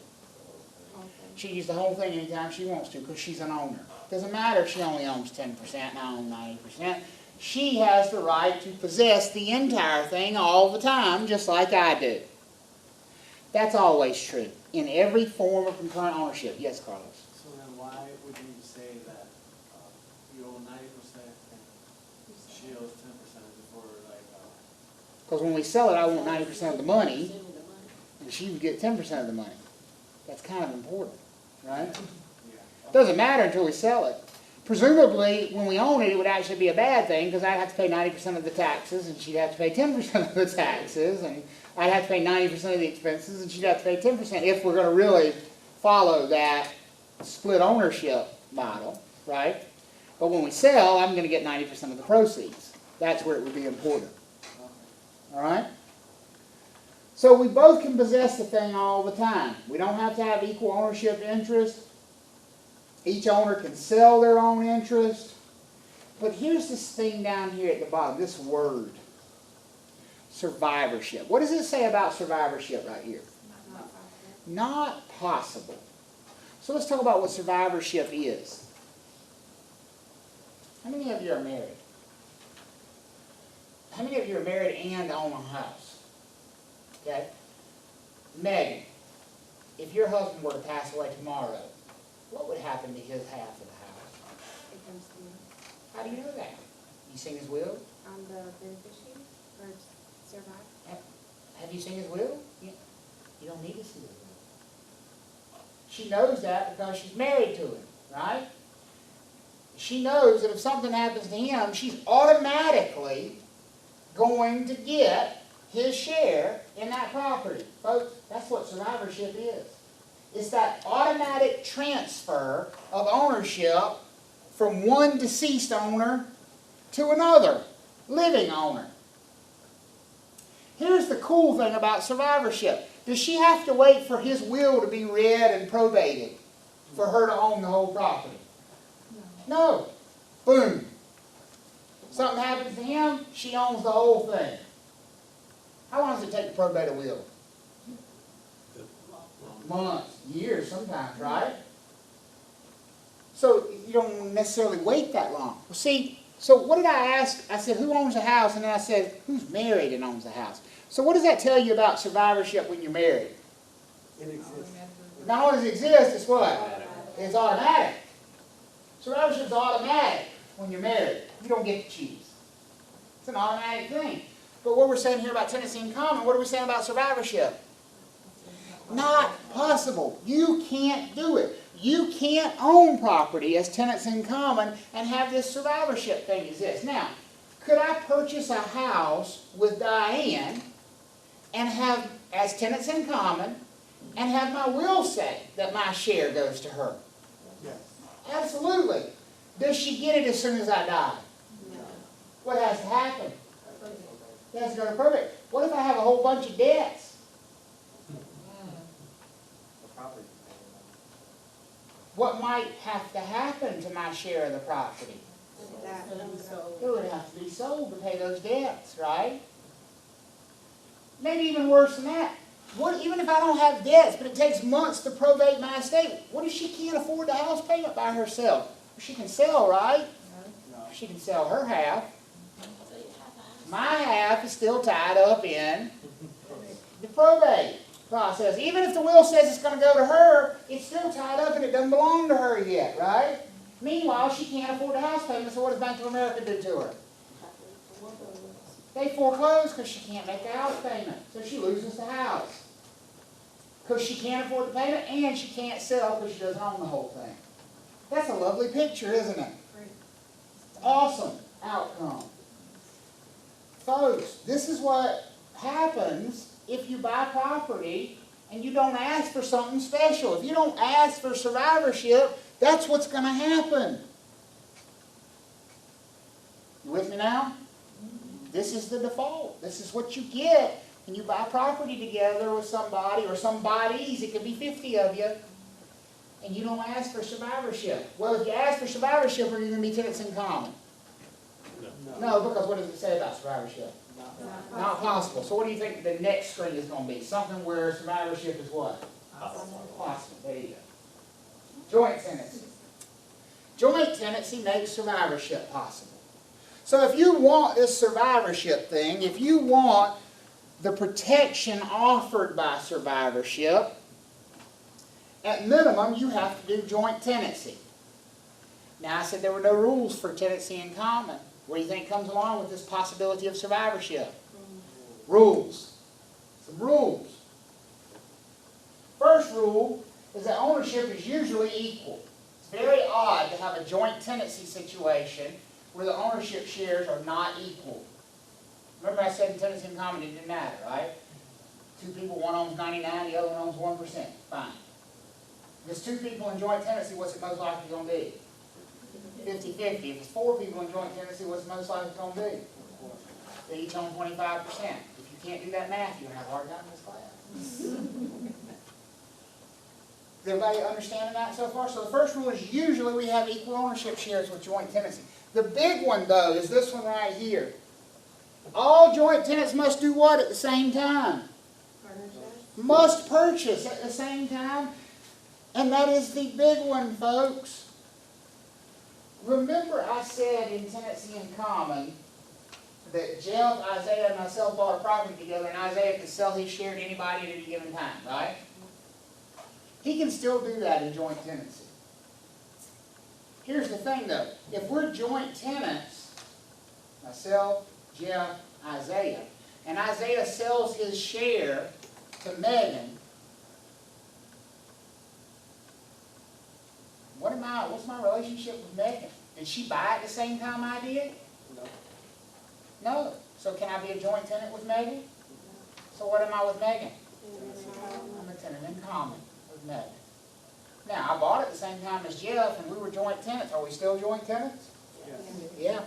Speaker 1: She can use the whole thing anytime she wants to because she's an owner. Doesn't matter if she only owns 10% and I own 90%. She has the right to possess the entire thing all the time, just like I do. That's always true in every form of concurrent ownership. Yes, Carlos?
Speaker 4: So then why would you say that you own 90% and she owes 10% before
Speaker 1: Because when we sell it, I want 90% of the money, and she would get 10% of the money. That's kind of important, right?
Speaker 4: Yeah.
Speaker 1: Doesn't matter until we sell it. Presumably, when we own it, it would actually be a bad thing because I'd have to pay 90% of the taxes, and she'd have to pay 10% of the taxes, and I'd have to pay 90% of the expenses, and she'd have to pay 10% if we're going to really follow that split ownership model, right? But when we sell, I'm going to get 90% of the proceeds. That's where it would be important. All right? So we both can possess the thing all the time. We don't have to have equal ownership interest. Each owner can sell their own interest. But here's this thing down here at the bottom, this word. Survivorship. What does it say about survivorship right here? Not possible. So let's talk about what survivorship is. How many of you are married? How many of you are married and own a house? Okay? Megan, if your husband were to pass away tomorrow, what would happen to his half of the house?
Speaker 3: It comes to me.
Speaker 1: How do you know that? You seen his will?
Speaker 3: On the beneficiary or survivor?
Speaker 1: Have you seen his will? You don't need to see his will. She knows that because she's married to him, right? She knows that if something happens to him, she's automatically going to get his share in that property. Folks, that's what survivorship is. It's that automatic transfer of ownership from one deceased owner to another living owner. Here's the cool thing about survivorship. Does she have to wait for his will to be read and probated for her to own the whole property? No. Boom. Something happens to him, she owns the whole thing. How long does it take to probate a will? Months, years sometimes, right? So you don't necessarily wait that long. Well, see, so what did I ask? I said, who owns the house? And then I said, who's married and owns the house? So what does that tell you about survivorship when you're married?
Speaker 4: It exists.
Speaker 1: Not only does it exist, it's what? It's automatic. Survivorship is automatic when you're married. You don't get to choose. It's an automatic thing. But what we're saying here about tenancy in common, what are we saying about survivorship? Not possible. You can't do it. You can't own property as tenants in common and have this survivorship thing exist. Now, could I purchase a house with Diane and have, as tenants in common, and have my will say that my share goes to her?
Speaker 4: Yes.
Speaker 1: Absolutely. Does she get it as soon as I die?
Speaker 5: No.
Speaker 1: What has to happen? It has to go to probate. What if I have a whole bunch of debts? What might have to happen to my share of the property? It would have to be sold to pay those debts, right? Maybe even worse than that. What, even if I don't have debts, but it takes months to probate my estate, what if she can't afford the house payment by herself? She can sell, right?
Speaker 4: No.
Speaker 1: She can sell her half. My half is still tied up in the probate process. Even if the will says it's going to go to her, it's still tied up and it doesn't belong to her yet, right? Meanwhile, she can't afford the house payment, so what does Bank of America do to her? They foreclose because she can't make the house payment, so she loses the house. Because she can't afford the payment and she can't sell because she doesn't own the whole thing. That's a lovely picture, isn't it? Awesome outcome. Folks, this is what happens if you buy property and you don't ask for something special. If you don't ask for survivorship, that's what's going to happen. You with me now? This is the default. This is what you get when you buy property together with somebody or some bodies. It could be 50 of you. And you don't ask for survivorship. Well, if you ask for survivorship, are you going to be tenants in common? No, because what does it say about survivorship? Not possible. So what do you think the next screen is going to be? Something where survivorship is what? Possible. There you go. Joint tenancy. Joint tenancy makes survivorship possible. So if you want this survivorship thing, if you want the protection offered by survivorship, at minimum you have to do joint tenancy. Now I said there were no rules for tenancy in common. What do you think comes along with this possibility of survivorship? Rules. Some rules. First rule is that ownership is usually equal. It's very odd to have a joint tenancy situation where the ownership shares are not equal. Remember I said in tenancy in common it didn't matter, right? Two people, one owns 99, the other one owns 1%. Fine. If it's two people in joint tenancy, what's it most likely going to be? 50-50. If it's four people in joint tenancy, what's it most likely going to be? They each own 25%. If you can't do that math, you're going to have a hard time in this class. Is everybody understanding that so far? So the first rule is usually we have equal ownership shares with joint tenancy. The big one, though, is this one right here. All joint tenants must do what at the same time? Must purchase at the same time. And that is the big one, folks. Remember I said in tenancy in common that Jeff, Isaiah, and myself bought a property together, and Isaiah could sell his share to anybody at any given time, right? He can still do that in joint tenancy. Here's the thing though, if we're joint tenants, myself, Jeff, Isaiah, and Isaiah sells his share to Megan, what's my relationship with Megan? Did she buy it the same time I did?
Speaker 4: No.
Speaker 1: No. So can I be a joint tenant with Megan? So what am I with Megan? I'm a tenant in common with Megan. Now, I bought it the same time as Jeff, and we were joint tenants. Are we still joint tenants?
Speaker 4: Yes.
Speaker 1: Yeah.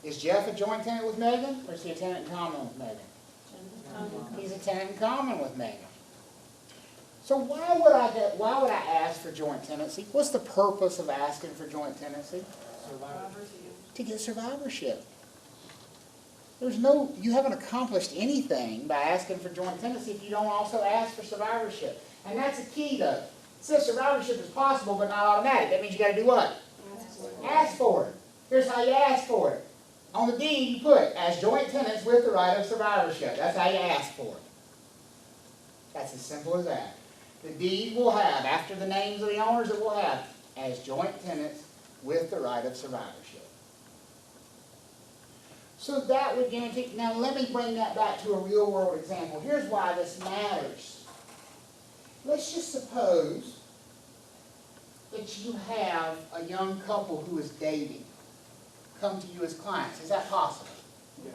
Speaker 1: Is Jeff a joint tenant with Megan, or is he a tenant in common with Megan? He's a tenant in common with Megan. So why would I ask for joint tenancy? What's the purpose of asking for joint tenancy? To get survivorship. You haven't accomplished anything by asking for joint tenancy if you don't also ask for survivorship. And that's a key though. It says survivorship is possible but not automatic. That means you got to do what? Ask for it. Here's how you ask for it. On the deed you put, as joint tenants with the right of survivorship. That's how you ask for it. That's as simple as that. The deed will have, after the names of the owners, it will have, as joint tenants with the right of survivorship. So that would guarantee, now let me bring that back to a real world example. Here's why this matters. Let's just suppose that you have a young couple who is dating come to you as clients. Is that possible?
Speaker 4: Yes.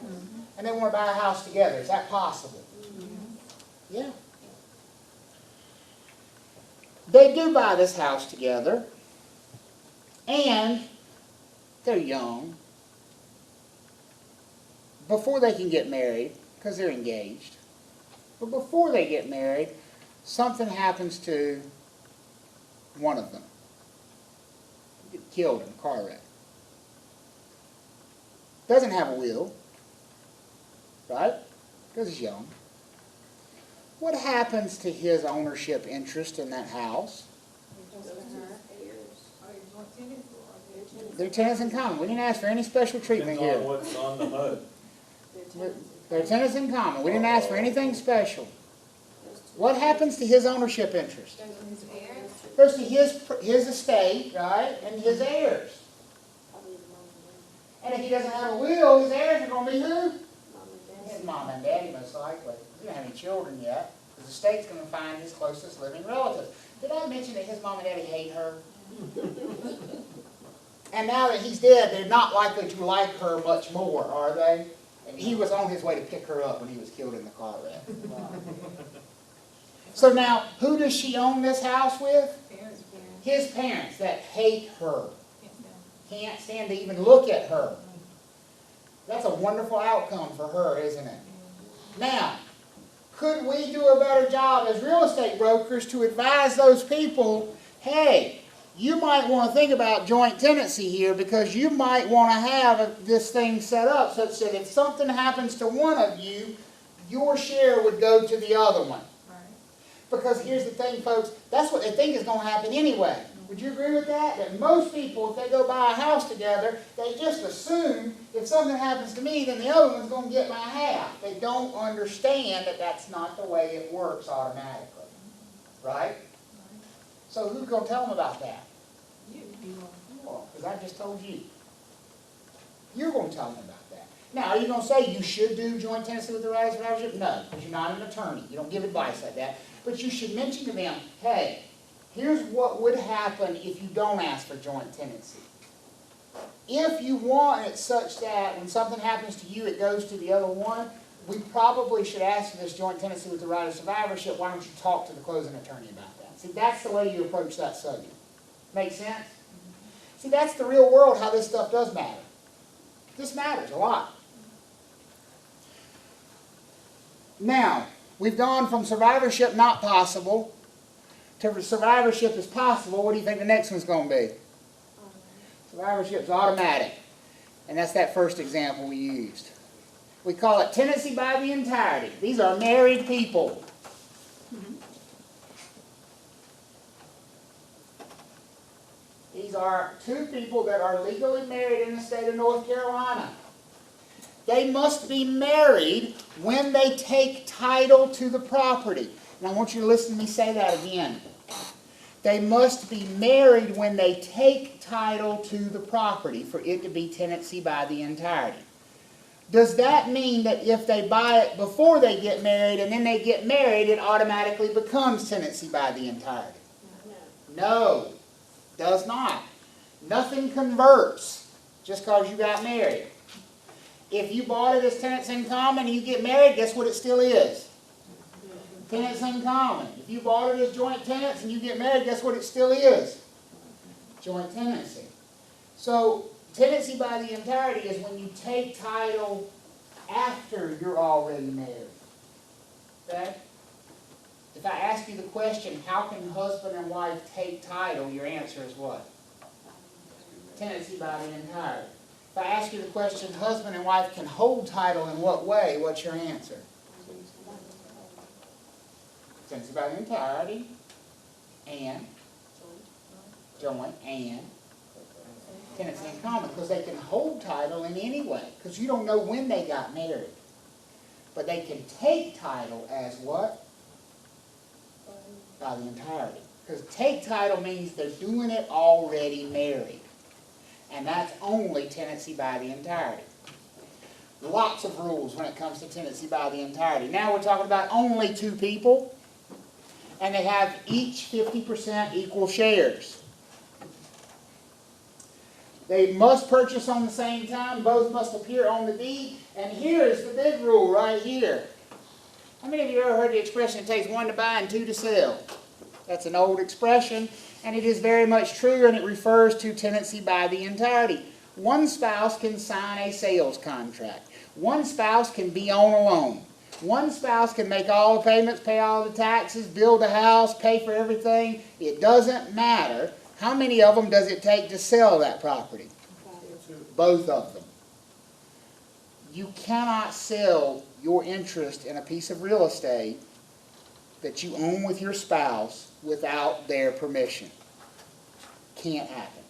Speaker 1: And they want to buy a house together. Is that possible? Yeah. They do buy this house together, and they're young. Before they can get married, because they're engaged, but before they get married, something happens to one of them. Get killed in a car wreck. Doesn't have a will, right? Because he's young. What happens to his ownership interest in that house? They're tenants in common. We didn't ask for any special treatment
Speaker 6: Depends
Speaker 1: here.
Speaker 6: on what's on the HUD.
Speaker 1: They're tenants in common. We didn't ask for anything special. What happens to his ownership interest? Goes to his estate, right, and his heirs. And if he doesn't have a will, his heirs are going to be who? His mom and daddy, most likely. He doesn't have any children yet. Because the state's going to find his closest living relatives. Did I mention that his mom and daddy hate her? And now that he's dead, they're not likely to like her much more, are they? And he was on his way to pick her up when he was killed in the car wreck. So now, who does she own this house with? His parents that hate her. Can't stand to even look at her. That's a wonderful outcome for her, isn't it? Now, could we do a better job as real estate brokers to advise those people, hey, you might want to think about joint tenancy here because you might want to have this thing set up such that if something happens to one of you, your share would go to the other one. Because here's the thing, folks, that's what they think is going to happen anyway. Would you agree with that? That most people, if they go buy a house together, they just assume if something happens to me, then the other one's going to get my half. They don't understand that that's not the way it works automatically. Right? So who's going to tell them about that? You. Well, because I just told you. You're going to tell them about that. Now, are you going to say you should do joint tenancy with the right of survivorship? No, because you're not an attorney. You don't give advice like that. But you should mention to them, hey, here's what would happen if you don't ask for joint tenancy. If you want it such that when something happens to you, it goes to the other one, we probably should ask for this joint tenancy with the right of survivorship. Why don't you talk to the closing attorney about that? See, that's the way you approach that subject. Make sense? See, that's the real world, how this stuff does matter. This matters a lot. Now, we've gone from survivorship not possible to survivorship is possible. What do you think the next one's going to be? Survivorship's automatic. And that's that first example we used. We call it tenancy by the entirety. These are married people. These are two people that are legally married in the state of North Carolina. They must be married when they take title to the property. And I want you to listen to me say that again. they must be married when they take title to the property for it to be tenancy by the entirety. Does that mean that if they buy it before they get married and then they get married, it automatically becomes tenancy by the entirety? No, does not. Nothing converts just because you got married. If you bought it as tenants in common and you get married, guess what it still is? Tenants in common. If you bought it as joint tenants and you get married, guess what it still is? Joint tenancy. So, tenancy by the entirety is when you take title after you're already married. Okay? If I ask you the question, how can husband and wife take title, your answer is what? Tenancy by the entirety. If I ask you the question, husband and wife can hold title in what way, what's your answer? Tenancy by the entirety, and joint, and tenancy in common, because they can hold title in any way, because you don't know when they got married. But they can take title as what? By the entirety. Because take title means they're doing it already married. And that's only tenancy by the entirety. Lots of rules when it comes to tenancy by the entirety. Now we're talking about only two people, and they have each 50% equal shares. They must purchase on the same time, both must appear on the deed, and here is the big rule right here. How many of you ever heard the expression, it takes one to buy and two to sell? That's an old expression, and it is very much true, and it refers to tenancy by the entirety. One spouse can sign a sales contract. One spouse can be on a loan. One spouse can make all the payments, pay all the taxes, build a house, pay for everything. It doesn't matter. How many of them does it take to sell that property? Both of them. You cannot sell your interest in a piece of real estate that you own with your spouse without their permission. Can't happen.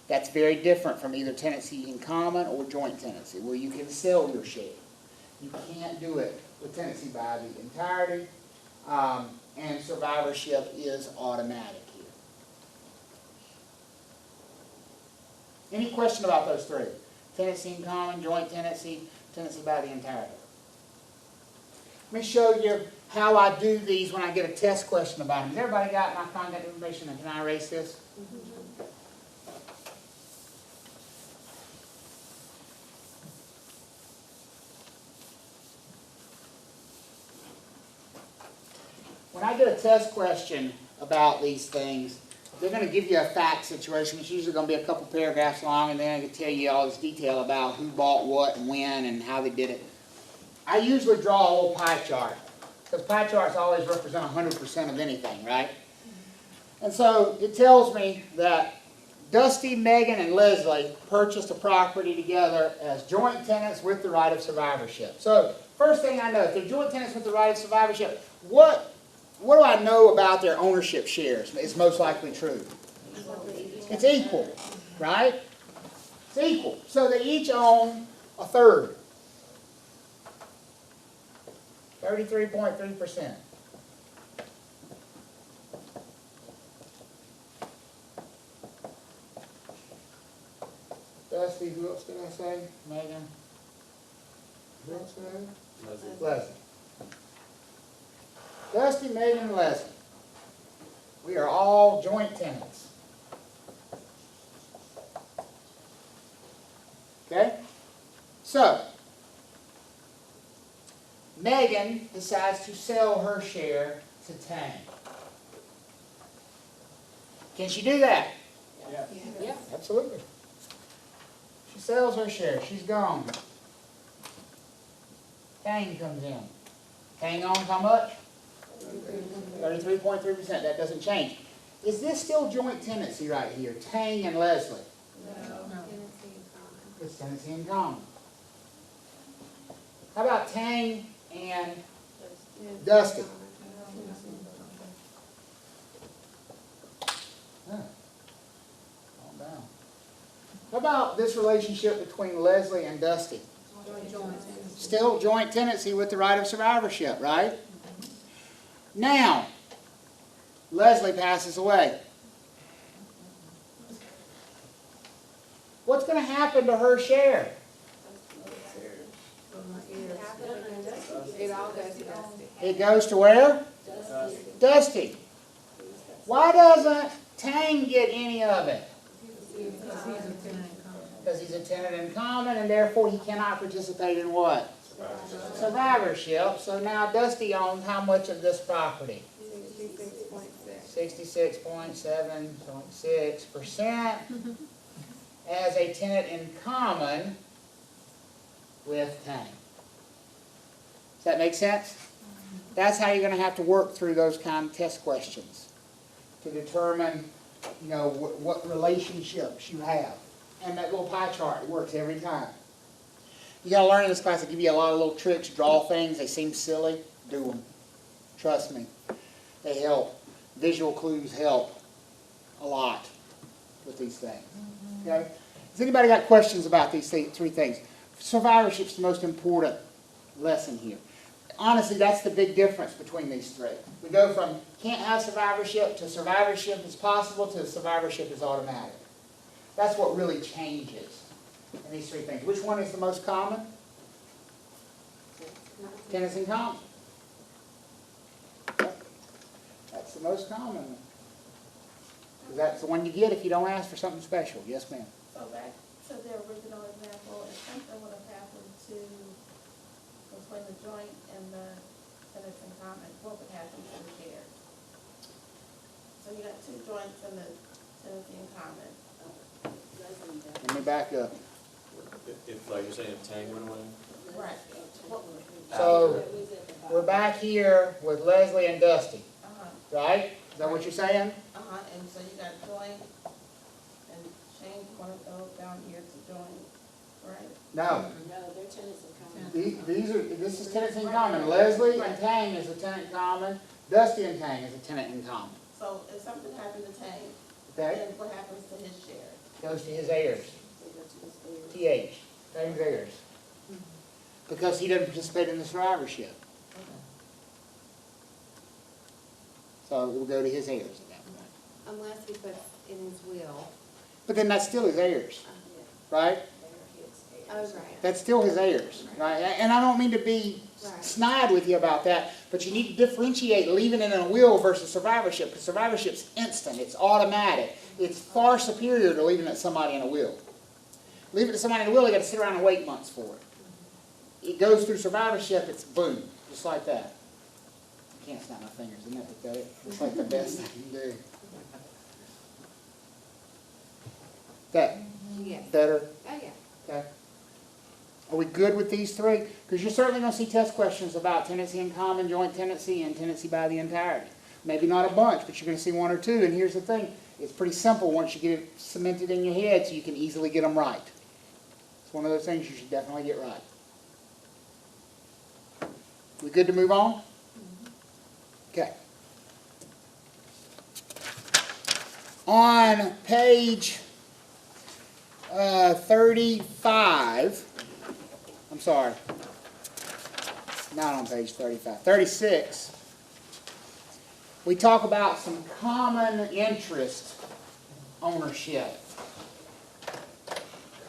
Speaker 1: That's very different from either tenancy in common or joint tenancy, where you can sell your share. You can't do it with tenancy by the entirety, and survivorship is automatic here. Any question about those three? Tenancy in common, joint tenancy, tenancy by the entirety. Let me show you how I do these when I get a test question about them. Has everybody got my contact information, and can I erase this? When I get a test question about these things, they're going to give you a fact situation. It's usually going to be a couple paragraphs long, and then I can tell you all this detail about who bought what and when and how they did it. I usually draw a little pie chart, because pie charts always represent 100% of anything, right? And so it tells me that Dusty, Megan, and Leslie purchased a property together as joint tenants with the right of survivorship. So first thing I know, if they're joint tenants with the right of survivorship, what do I know about their ownership shares? It's most likely true. It's equal, right? It's equal. So they each own a third. 33.3%. Dusty, who else did I say? Megan? Who else did I say? Leslie. Dusty, Megan, and Leslie. We are all joint tenants. Okay? So, Megan decides to sell her share to Tang. Can she do that?
Speaker 4: Yeah.
Speaker 2: Yeah.
Speaker 1: Absolutely. She sells her share. She's gone. Tang comes in. Tang owns how much? 33.3%. That doesn't change. Is this still joint tenancy right here? Tang and Leslie?
Speaker 3: No.
Speaker 1: It's tenancy in common. How about Tang and Dusty? Calm down. How about this relationship between Leslie and Dusty? Still joint tenancy with the right of survivorship, right? Now, Leslie passes away. What's going to happen to her share?
Speaker 3: It all goes to Dusty.
Speaker 1: It goes to where? Dusty. Why doesn't Tang get any of it? Because he's a tenant in common, and therefore he cannot participate in what? Survivorship. So now Dusty owns how much of this property? 66.7.6% as a tenant in common with Tang. Does that make sense? That's how you're going to have to work through those kind of test questions to determine, you know, what relationships you have. And that little pie chart works every time. You got to learn in this class. I give you a lot of little tricks, draw things. They seem silly. Do them. Trust me. They help. Visual clues help a lot with these things. Okay? Has anybody got questions about these three things? Survivorship's the most important lesson here. Honestly, that's the big difference between these three. We go from can't have survivorship to survivorship is possible to survivorship is automatic. That's what really changes in these three things. Which one is the most common? Tenants in common. That's the most common. Because that's the one you get if you don't ask for something special. Yes, ma'am.
Speaker 5: So back to the original example, if something would have happened between the joint and the tenants in common, what would happen to the share? So you got two joints and the tenancy in common.
Speaker 1: Let me back up.
Speaker 6: If like you're saying, if Tang went away?
Speaker 5: Right.
Speaker 1: So we're back here with Leslie and Dusty, right? Is that what you're saying?
Speaker 5: And so you got joint and change one of those down here to joint, right?
Speaker 1: No.
Speaker 2: No, they're tenants in common.
Speaker 1: This is tenants in common. Leslie and Tang is a tenant in common. Dusty and Tang is a tenant in common.
Speaker 5: So if something happened to Tang,
Speaker 1: Okay?
Speaker 5: then what happens to his share?
Speaker 1: Goes to his heirs. TH. Tang's heirs. Because he doesn't participate in the survivorship. So it will go to his heirs at that point.
Speaker 3: Unless he puts in his will.
Speaker 1: But then that's still his heirs, right?
Speaker 3: Oh, right.
Speaker 1: That's still his heirs, right? And I don't mean to be snide with you about that, but you need to differentiate leaving it in a will versus survivorship, because survivorship's instant, it's automatic. It's far superior to leaving it to somebody in a will. Leave it to somebody in a will, they got to sit around and wait months for it. It goes through survivorship, it's boom, just like that. I can't snap my fingers, isn't that pathetic? It's like the best I can do. That
Speaker 3: Yes.
Speaker 1: better?
Speaker 3: Oh, yeah.
Speaker 1: Okay. Are we good with these three? Because you're certainly going to see test questions about tenancy in common, joint tenancy, and tenancy by the entirety. Maybe not a bunch, but you're going to see one or two. And here's the thing. It's pretty simple once you get it cemented in your head so you can easily get them right. It's one of those things you should definitely get right. We good to move on? Okay. On page 35, I'm sorry, not on page 35, 36, we talk about some common interest ownership.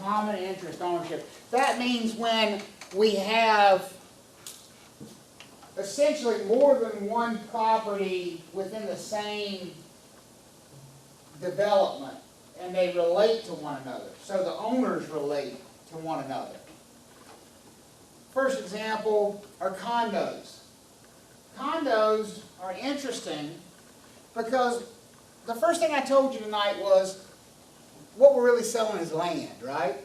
Speaker 1: Common interest ownership. That means when we have essentially more than one property within the same development, and they relate to one another. So the owners relate to one another. First example are condos. Condos are interesting because the first thing I told you tonight was what we're really selling is land, right?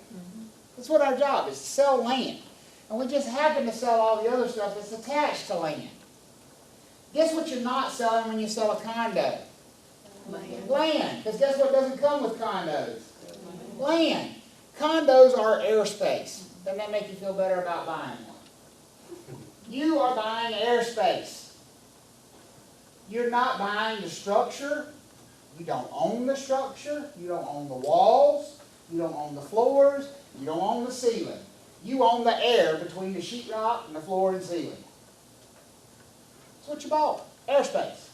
Speaker 1: That's what our job is, to sell land. And we just happen to sell all the other stuff that's attached to land. Guess what you're not selling when you sell a condo? Land. Because guess what doesn't come with condos? Land. Condos are airspace. Doesn't that make you feel better about buying one? You are buying airspace. You're not buying the structure. You don't own the structure. You don't own the walls. You don't own the floors. You don't own the ceiling. You own the air between the sheetrock and the floor and ceiling. That's what you bought. Airspace.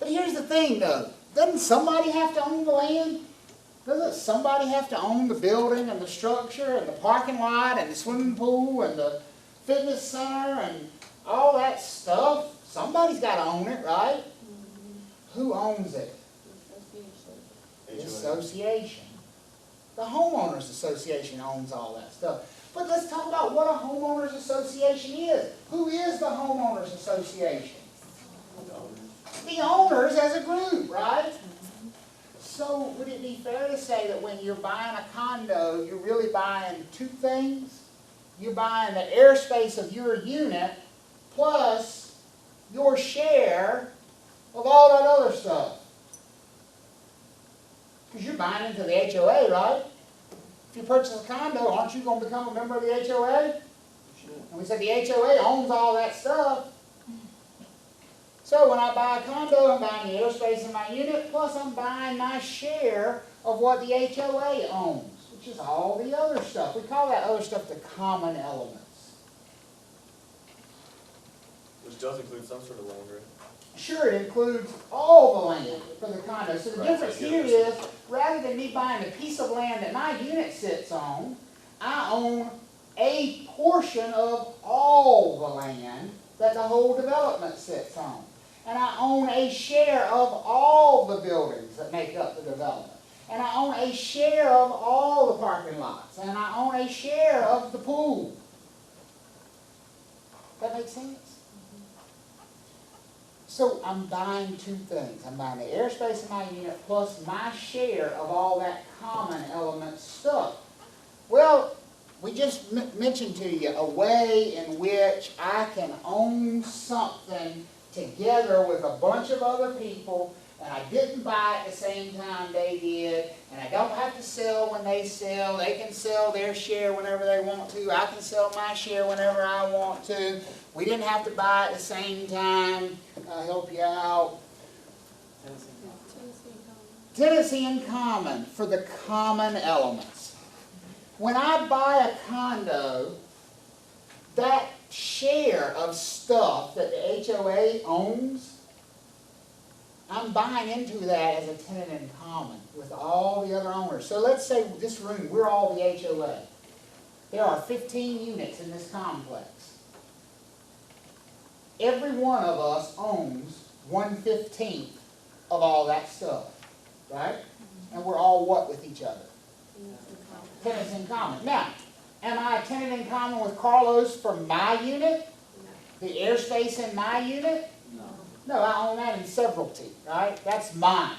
Speaker 1: But here's the thing though, doesn't somebody have to own the land? Doesn't somebody have to own the building and the structure and the parking lot and the swimming pool and the fitness center and all that stuff? Somebody's got to own it, right? Who owns it? The association. The homeowners association owns all that stuff. But let's talk about what a homeowners association is. Who is the homeowners association? The owners as a group, right? So would it be fair to say that when you're buying a condo, you're really buying two things? You're buying the airspace of your unit plus your share of all that other stuff. Because you're buying into the HOA, right? If you purchase a condo, aren't you going to become a member of the HOA? And we said the HOA owns all that stuff. So when I buy a condo, I'm buying the airspace in my unit, plus I'm buying my share of what the HOA owns, which is all the other stuff. We call that other stuff the common elements.
Speaker 6: Which does include some sort of land, right?
Speaker 1: Sure, it includes all the land for the condo. So the difference here is, rather than me buying a piece of land that my unit sits on, I own a portion of all the land that the whole development sits on. And I own a share of all the buildings that make up the development. And I own a share of all the parking lots. And I own a share of the pool. That makes sense? So I'm buying two things. I'm buying the airspace in my unit plus my share of all that common element stuff. Well, we just mentioned to you a way in which I can own something together with a bunch of other people, and I didn't buy at the same time they did, and I don't have to sell when they sell. They can sell their share whenever they want to. I can sell my share whenever I want to. We didn't have to buy at the same time. I'll help you out. Tenancy in common for the common elements. When I buy a condo, that share of stuff that the HOA owns, I'm buying into that as a tenant in common with all the other owners. So let's say this room, we're all the HOA. There are 15 units in this complex. Every one of us owns 1/15 of all that stuff, right? And we're all what with each other? Tenants in common. Now, am I a tenant in common with Carlos for my unit? The airspace in my unit? No, I own that in severalty, right? That's mine.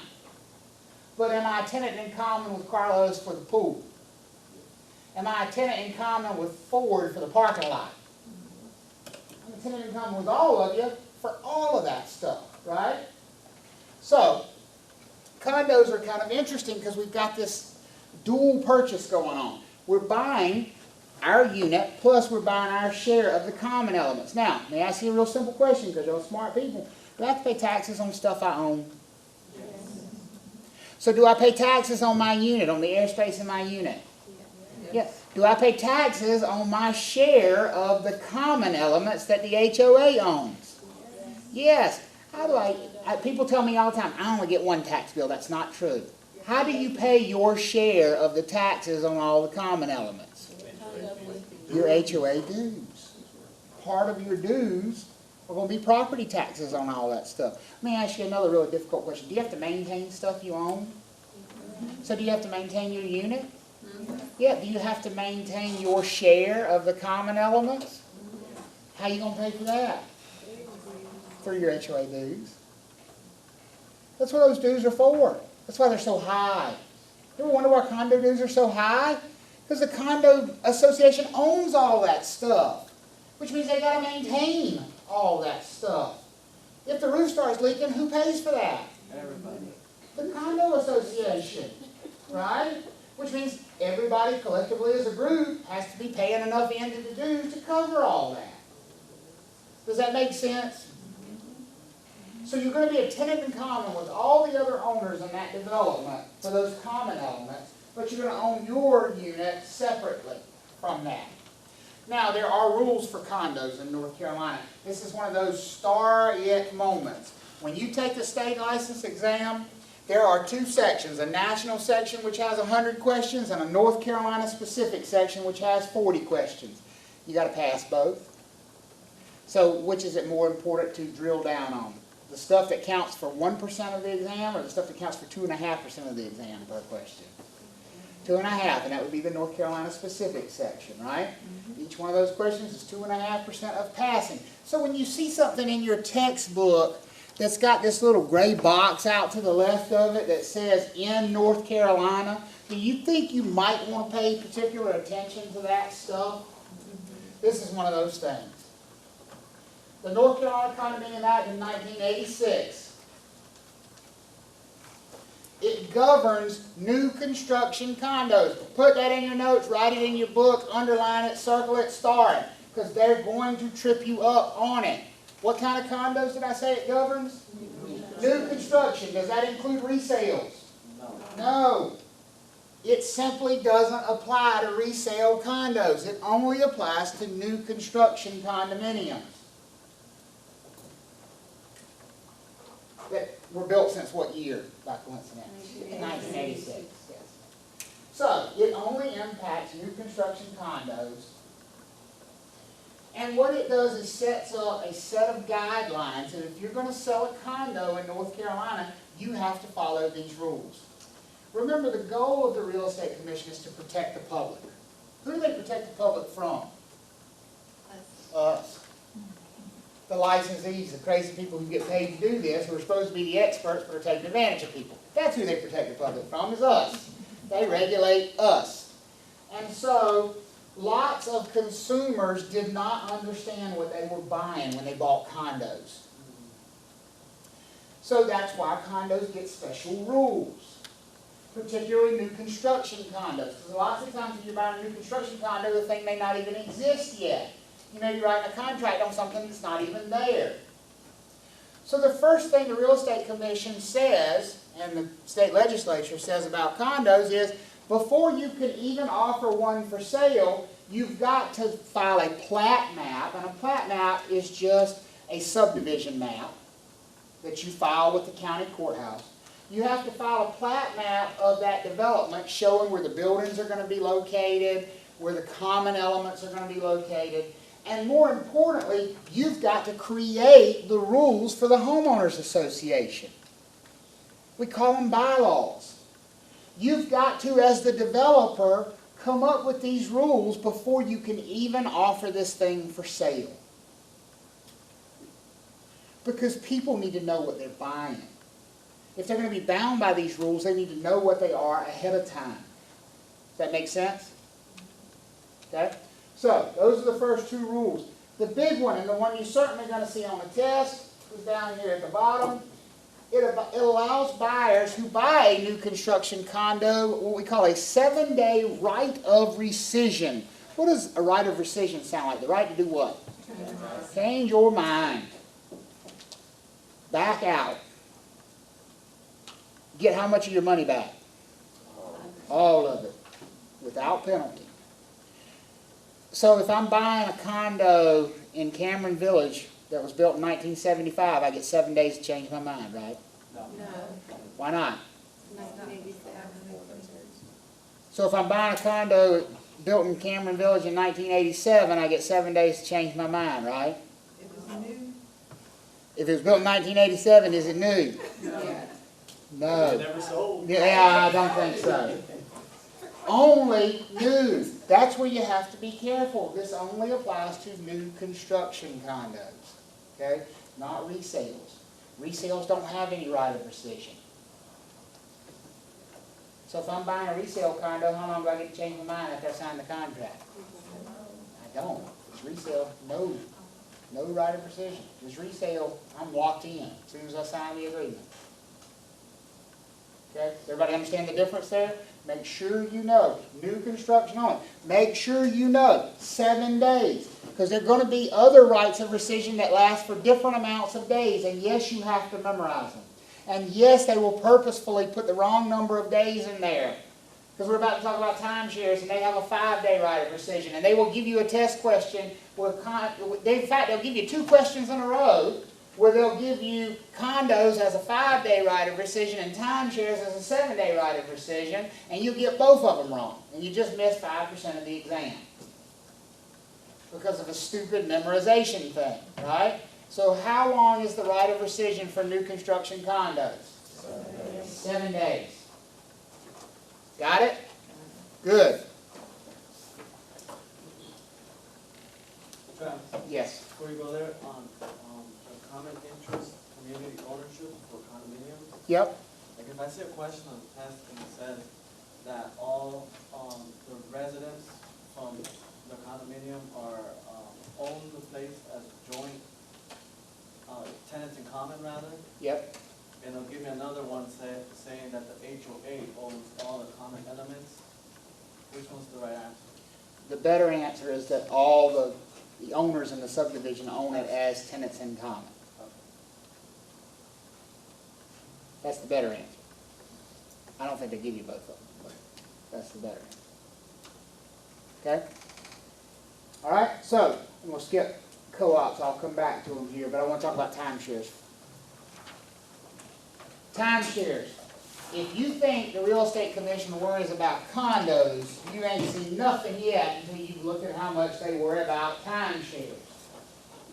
Speaker 1: But am I a tenant in common with Carlos for the pool? Am I a tenant in common with Ford for the parking lot? I'm a tenant in common with all of you for all of that stuff, right? So, condos are kind of interesting because we've got this dual purchase going on. We're buying our unit, plus we're buying our share of the common elements. Now, may I ask you a real simple question, because you're smart people. Do I have to pay taxes on stuff I own? Yes. So do I pay taxes on my unit, on the airspace in my unit? Yes. Do I pay taxes on my share of the common elements that the HOA owns? Yes. How do people tell me all the time, I only get one tax bill. That's not true. How do you pay your share of the taxes on all the common elements? Your HOA dues. Part of your dues are going to be property taxes on all that stuff. Let me ask you another really difficult question. Do you have to maintain stuff you own? So do you have to maintain your unit? Yeah. Do you have to maintain your share of the common elements? How are you going to pay for that? Through your HOA dues. That's what those dues are for. That's why they're so high. You ever wonder why condo dues are so high? Because the condo association owns all that stuff, which means they got to maintain all that stuff. If the roof starts leaking, who pays for that?
Speaker 4: Everybody.
Speaker 1: The condo association, right? Which means everybody collectively as a group has to be paying enough into the dues to cover all that. Does that make sense? So you're going to be a tenant in common with all the other owners in that development for those common elements, but you're going to own your unit separately from that. Now, there are rules for condos in North Carolina. This is one of those star-it moments. When you take the state license exam, there are two sections, a national section which has 100 questions and a North Carolina specific section which has 40 questions. You got to pass both. So which is it more important to drill down on? The stuff that counts for 1% of the exam or the stuff that counts for 2.5% of the exam per question? 2.5, and that would be the North Carolina specific section, right? Each one of those questions is 2.5% of passing. So when you see something in your textbook that's got this little gray box out to the left of it that says in North Carolina, do you think you might want to pay particular attention to that stuff? This is one of those things. The North Carolina Condominium Act in 1986. It governs new construction condos. Put that in your notes, write it in your book, underline it, circle it, star it, because they're going to trip you up on it. What kind of condos did I say it governs? New construction. Does that include resales? No. It simply doesn't apply to resale condos. It only applies to new construction condominiums that were built since what year, by coincidence? 1986. Yes. So, it only impacts new construction condos. And what it does is sets up a set of guidelines that if you're going to sell a condo in North Carolina, you have to follow these rules. Remember, the goal of the Real Estate Commission is to protect the public. Who do they protect the public from? Us. The licensees, the crazy people who get paid to do this, who are supposed to be the experts but are taking advantage of people. That's who they protect the public from, is us. They regulate us. And so, lots of consumers did not understand what they were buying when they bought condos. So that's why condos get special rules, particularly new construction condos. Because lots of times when you're buying a new construction condo, the thing may not even exist yet. You may be writing a contract on something that's not even there. So the first thing the Real Estate Commission says, and the state legislature says about condos is, before you can even offer one for sale, you've got to file a plat map, and a plat map is just a subdivision map that you file with the county courthouse. You have to file a plat map of that development showing where the buildings are going to be located, where the common elements are going to be located, and more importantly, you've got to create the rules for the homeowners association. We call them bylaws. You've got to, as the developer, come up with these rules before you can even offer this thing for sale. Because people need to know what they're buying. If they're going to be bound by these rules, they need to know what they are ahead of time. Does that make sense? Okay? So, those are the first two rules. The big one, and the one you're certainly going to see on the test, is down here at the bottom. It allows buyers who buy a new construction condo what we call a 7-day right of rescission. What does a right of rescission sound like? The right to do what? Change your mind. Back out. Get how much of your money back? All of it. Without penalty. So if I'm buying a condo in Cameron Village that was built in 1975, I get 7 days to change my mind, right?
Speaker 5: No.
Speaker 1: Why not?
Speaker 3: 1987.
Speaker 1: So if I'm buying a condo built in Cameron Village in 1987, I get 7 days to change my mind, right?
Speaker 3: It was new.
Speaker 1: If it was built in 1987, is it new? No.
Speaker 6: It never sold.
Speaker 1: Yeah, I don't think so. Only new. That's where you have to be careful. This only applies to new construction condos. Okay? Not resales. Resales don't have any right of rescission. So if I'm buying a resale condo, how long do I get to change my mind after I sign the contract? I don't. It's resale, no right of rescission. It's resale, I'm locked in as soon as I sign the agreement. Okay? Everybody understand the difference there? Make sure you know. New construction only. Make sure you know. 7 days. Because there are going to be other rights of rescission that last for different amounts of days. And yes, you have to memorize them. And yes, they will purposefully put the wrong number of days in there. Because we're about to talk about timeshares, and they have a 5-day right of rescission. And they will give you a test question. In fact, they'll give you 2 questions in a row. where they'll give you condos as a 5-day right of rescission and timeshares as a 7-day right of rescission, and you get both of them wrong, and you just miss 5% of the exam because of a stupid memorization thing, right? So how long is the right of rescission for new construction condos? 7 days. Got it? Good.
Speaker 4: Trav,
Speaker 1: Yes.
Speaker 4: before you go there, on the common interest, community ownership for condominiums,
Speaker 1: Yep.
Speaker 4: like if I see a question on the test and it says that all, the residents from the condominium are, own the place as joint, tenants in common rather,
Speaker 1: Yep.
Speaker 4: and it'll give me another one saying that the HOA owns all the common elements, which one's the right answer?
Speaker 1: The better answer is that all the owners in the subdivision own it as tenants in common. That's the better answer. I don't think they give you both of them, but that's the better answer. Okay? All right, so we'll skip co-ops. I'll come back to them here, but I want to talk about timeshares. Timeshares. If you think the Real Estate Commission worries about condos, you ain't seen nothing yet until you look at how much they worry about timeshares.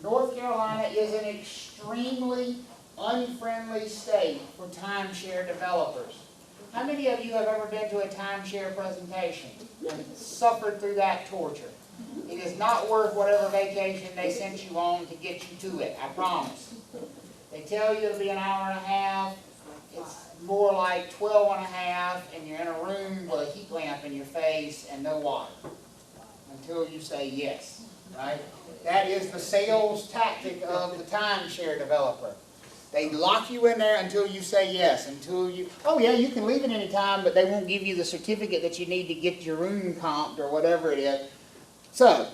Speaker 1: North Carolina is an extremely unfriendly state for timeshare developers. How many of you have ever been to a timeshare presentation and suffered through that torture? It is not worth whatever vacation they sent you on to get you to it, I promise. They tell you it'll be an hour and a half. It's more like 12 and a half, and you're in a room with a heat lamp in your face and no water until you say yes, right? That is the sales tactic of the timeshare developer. They lock you in there until you say yes, until you, oh yeah, you can leave at any time, but they won't give you the certificate that you need to get your room comped or whatever it is. So,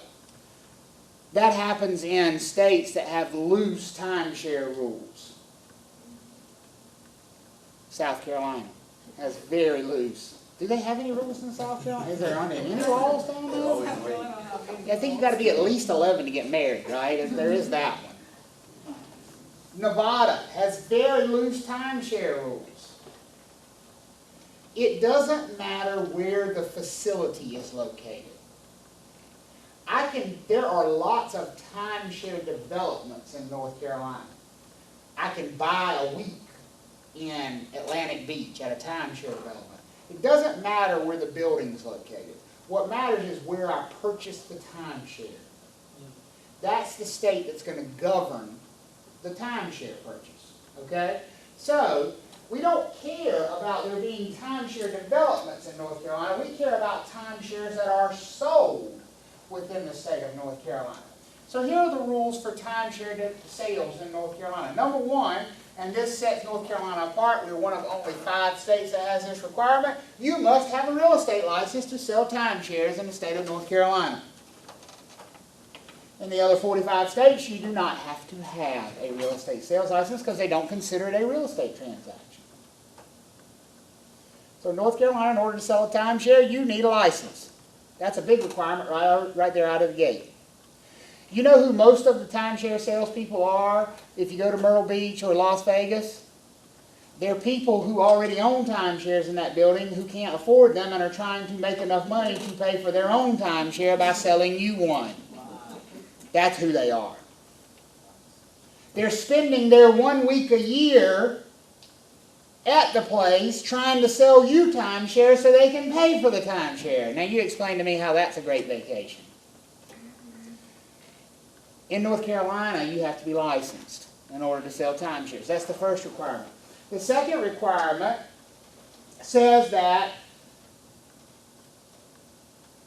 Speaker 1: that happens in states that have loose timeshare rules. South Carolina has very loose. Do they have any rules in South Carolina? Is there any laws down there? I think you got to be at least 11 to get married, right? There is that one. Nevada has very loose timeshare rules. It doesn't matter where the facility is located. There are lots of timeshare developments in North Carolina. I can buy a week in Atlantic Beach at a timeshare development. It doesn't matter where the building's located. What matters is where I purchased the timeshare. That's the state that's going to govern the timeshare purchase. Okay? So, we don't care about there being timeshare developments in North Carolina. We care about timeshares that are sold within the state of North Carolina. So here are the rules for timeshare sales in North Carolina. Number one, and this sets North Carolina apart, we're one of only 5 states that has this requirement, you must have a real estate license to sell timeshares in the state of North Carolina. In the other 45 states, you do not have to have a real estate sales license because they don't consider it a real estate transaction. So North Carolina, in order to sell a timeshare, you need a license. That's a big requirement right there out of the gate. You know who most of the timeshare salespeople are if you go to Myrtle Beach or Las Vegas? They're people who already own timeshares in that building who can't afford them and are trying to make enough money to pay for their own timeshare by selling you one. That's who they are. They're spending their 1 week a year at the place trying to sell you timeshare so they can pay for the timeshare. Now you explain to me how that's a great vacation. In North Carolina, you have to be licensed in order to sell timeshares. That's the first requirement. The second requirement says that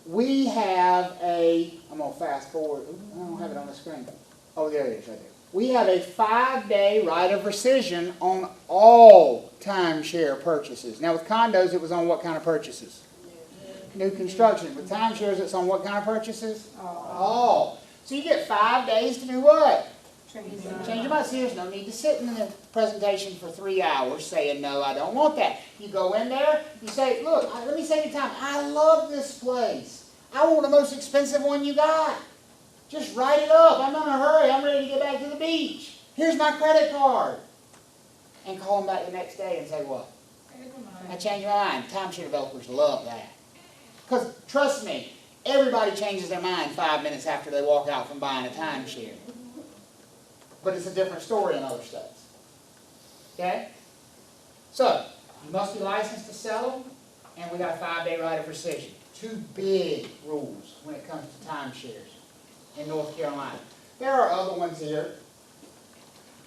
Speaker 1: we have a, I'm going to fast forward, I don't have it on the screen. Oh, there it is right there. We have a 5-day right of rescission on all timeshare purchases. Now with condos, it was on what kind of purchases? New construction. With timeshares, it's on what kind of purchases? All. So you get 5 days to do what? Change your mind. See, there's no need to sit in the presentation for 3 hours saying, no, I don't want that. You go in there, you say, look, let me save you time. I love this place. I want the most expensive one you got. Just write it up. I'm in a hurry. I'm ready to get back to the beach. Here's my credit card. And call them back the next day and say what? I changed my mind. Timeshare developers love that. Because trust me, everybody changes their mind 5 minutes after they walk out from buying a timeshare. But it's a different story in other states. Okay? So, you must be licensed to sell them, and we got a 5-day right of rescission. 2 big rules when it comes to timeshares in North Carolina. There are other ones here.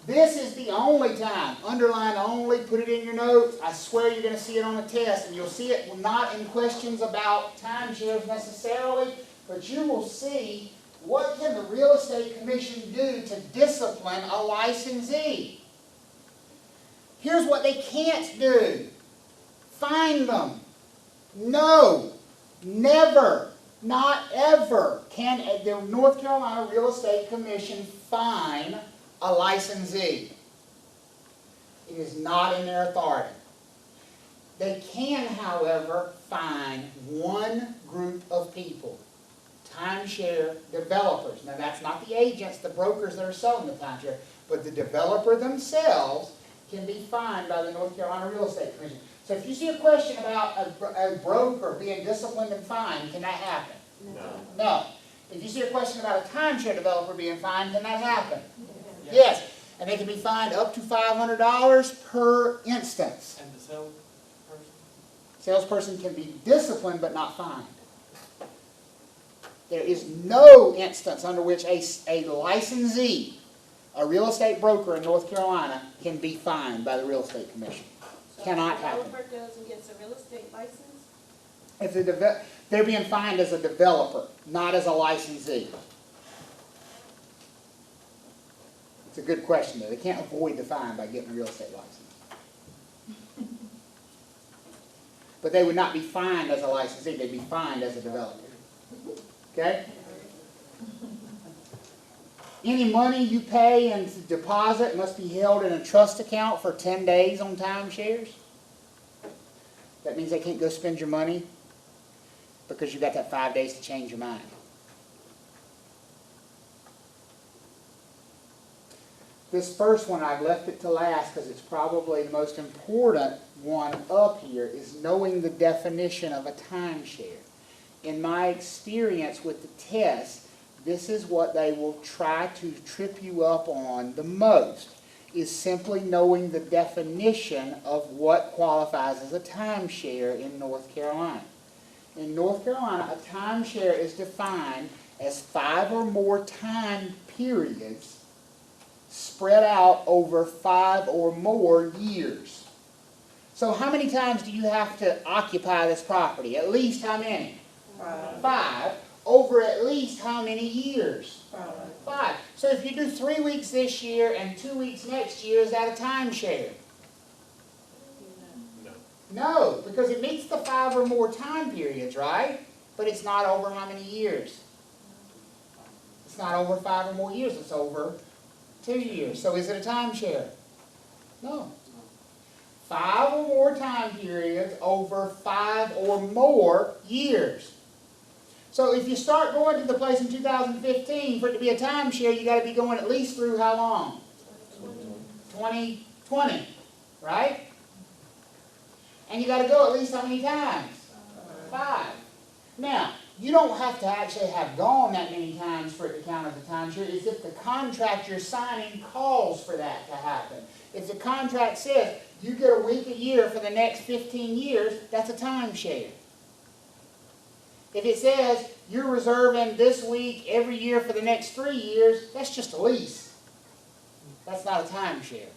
Speaker 1: This is the only time, underline only, put it in your notes. I swear you're going to see it on a test, and you'll see it not in questions about timeshares necessarily, but you will see what can the Real Estate Commission do to discipline a licensee. Here's what they can't do. Fine them. No, never, not ever can the North Carolina Real Estate Commission fine a licensee. It is not in their authority. They can, however, fine one group of people. Timeshare developers. Now that's not the agents, the brokers that are selling the timeshare, but the developer themselves can be fined by the North Carolina Real Estate Commission. So if you see a question about a broker being disciplined and fined, can that happen?
Speaker 6: No.
Speaker 1: No. If you see a question about a timeshare developer being fined, can that happen? Yes. And they can be fined up to $500 per instance.
Speaker 4: And the salesperson?
Speaker 1: Salesperson can be disciplined but not fined. There is no instance under which a licensee, a real estate broker in North Carolina, can be fined by the Real Estate Commission. Cannot happen.
Speaker 2: If a developer goes and gets a real estate license,
Speaker 1: If they're being fined as a developer, not as a licensee. It's a good question though. They can't avoid the fine by getting a real estate license. But they would not be fined as a licensee, they'd be fined as a developer. Okay? Any money you pay in deposit must be held in a trust account for 10 days on timeshares. That means they can't go spend your money because you've got that 5 days to change your mind. This first one, I've left it to last because it's probably the most important one up here, is knowing the definition of a timeshare. In my experience with the test, this is what they will try to trip you up on the most, is simply knowing the definition of what qualifies as a timeshare in North Carolina. In North Carolina, a timeshare is defined as 5 or more time periods spread out over 5 or more years. So how many times do you have to occupy this property? At least how many? 5. Over at least how many years? 5. So if you do 3 weeks this year and 2 weeks next year, is that a timeshare?
Speaker 6: No.
Speaker 1: No, because it meets the 5 or more time periods, right? But it's not over how many years? It's not over 5 or more years, it's over 2 years. So is it a timeshare? No. 5 or more time periods over 5 or more years. So if you start going to the place in 2015, for it to be a timeshare, you got to be going at least through how long? 2020, right? And you got to go at least how many times? 5. Now, you don't have to actually have gone that many times for it to count as a timeshare. It's if the contract you're signing calls for that to happen. If the contract says you get a week a year for the next 15 years, that's a timeshare. If it says you're reserving this week every year for the next 3 years, that's just a lease. That's not a timeshare.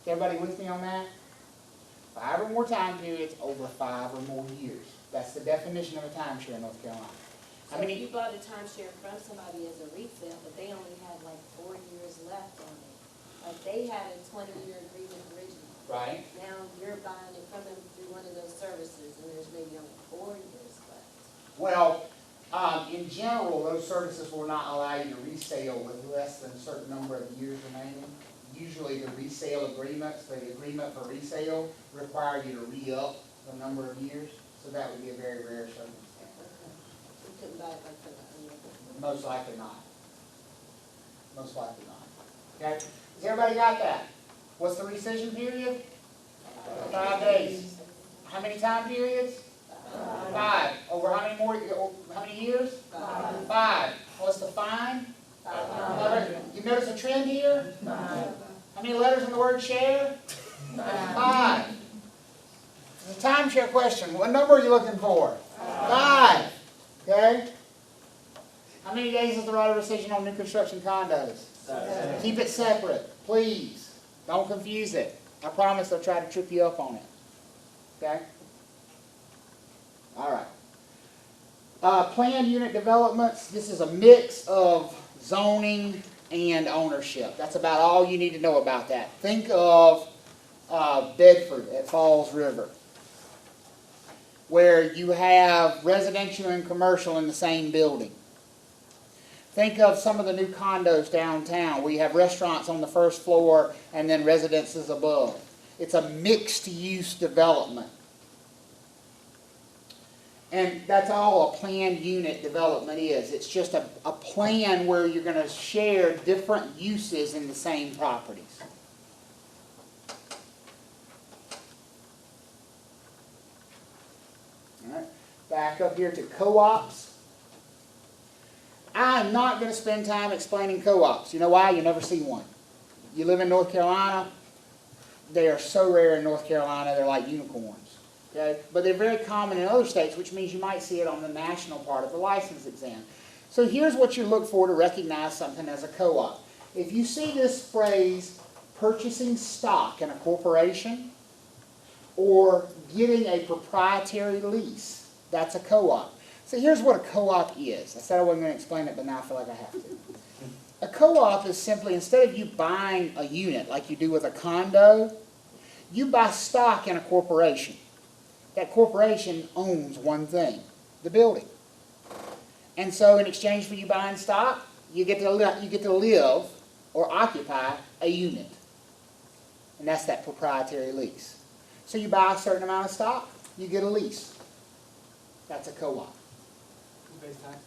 Speaker 1: Is everybody with me on that? 5 or more time periods over 5 or more years. That's the definition of a timeshare in North Carolina.
Speaker 2: so if you bought a timeshare from somebody as a resale, but they only had like 4 years left on it. Like they had a 20-year agreement originally.
Speaker 1: Right.
Speaker 2: Now you're buying it from them through one of those services, and there's maybe only 4 years left.
Speaker 1: Well, in general, those services will not allow you to resale with less than a certain number of years remaining. Usually the resale agreements, the agreement for resale, require you to re-up the number of years. So that would be a very rare circumstance.
Speaker 2: You couldn't buy it like for the
Speaker 1: Most likely not. Most likely not. Okay, has everybody got that? What's the rescission period? 5 days. How many time periods? 5. Over how many more, how many years? 5. What's the fine? You notice a trend here? How many letters in the word share? 5. It's a timeshare question. What number are you looking for? 5. Okay? How many days is the right of rescission on new construction condos? Keep it separate, please. Don't confuse it. I promise they'll try to trip you up on it. Okay? All right. Planned unit developments. This is a mix of zoning and ownership. That's about all you need to know about that. Think of Bedford at Falls River, where you have residential and commercial in the same building. Think of some of the new condos downtown where you have restaurants on the first floor and then residences above. It's a mixed-use development. And that's all a planned unit development is. It's just a plan where you're going to share different uses in the same properties. All right. Back up here to co-ops. I'm not going to spend time explaining co-ops. You know why? You never see one. You live in North Carolina, they are so rare in North Carolina, they're like unicorns. Okay? But they're very common in other states, which means you might see it on the national part of the license exam. So here's what you look for to recognize something as a co-op. If you see this phrase, purchasing stock in a corporation, or getting a proprietary lease, that's a co-op. So here's what a co-op is. I said I wasn't going to explain it, but now I feel like I have to. A co-op is simply, instead of you buying a unit like you do with a condo, you buy stock in a corporation. That corporation owns one thing, the building. And so in exchange for you buying stock, you get to live or occupy a unit. And that's that proprietary lease. So you buy a certain amount of stock, you get a lease. That's a co-op.
Speaker 4: Who pays tax?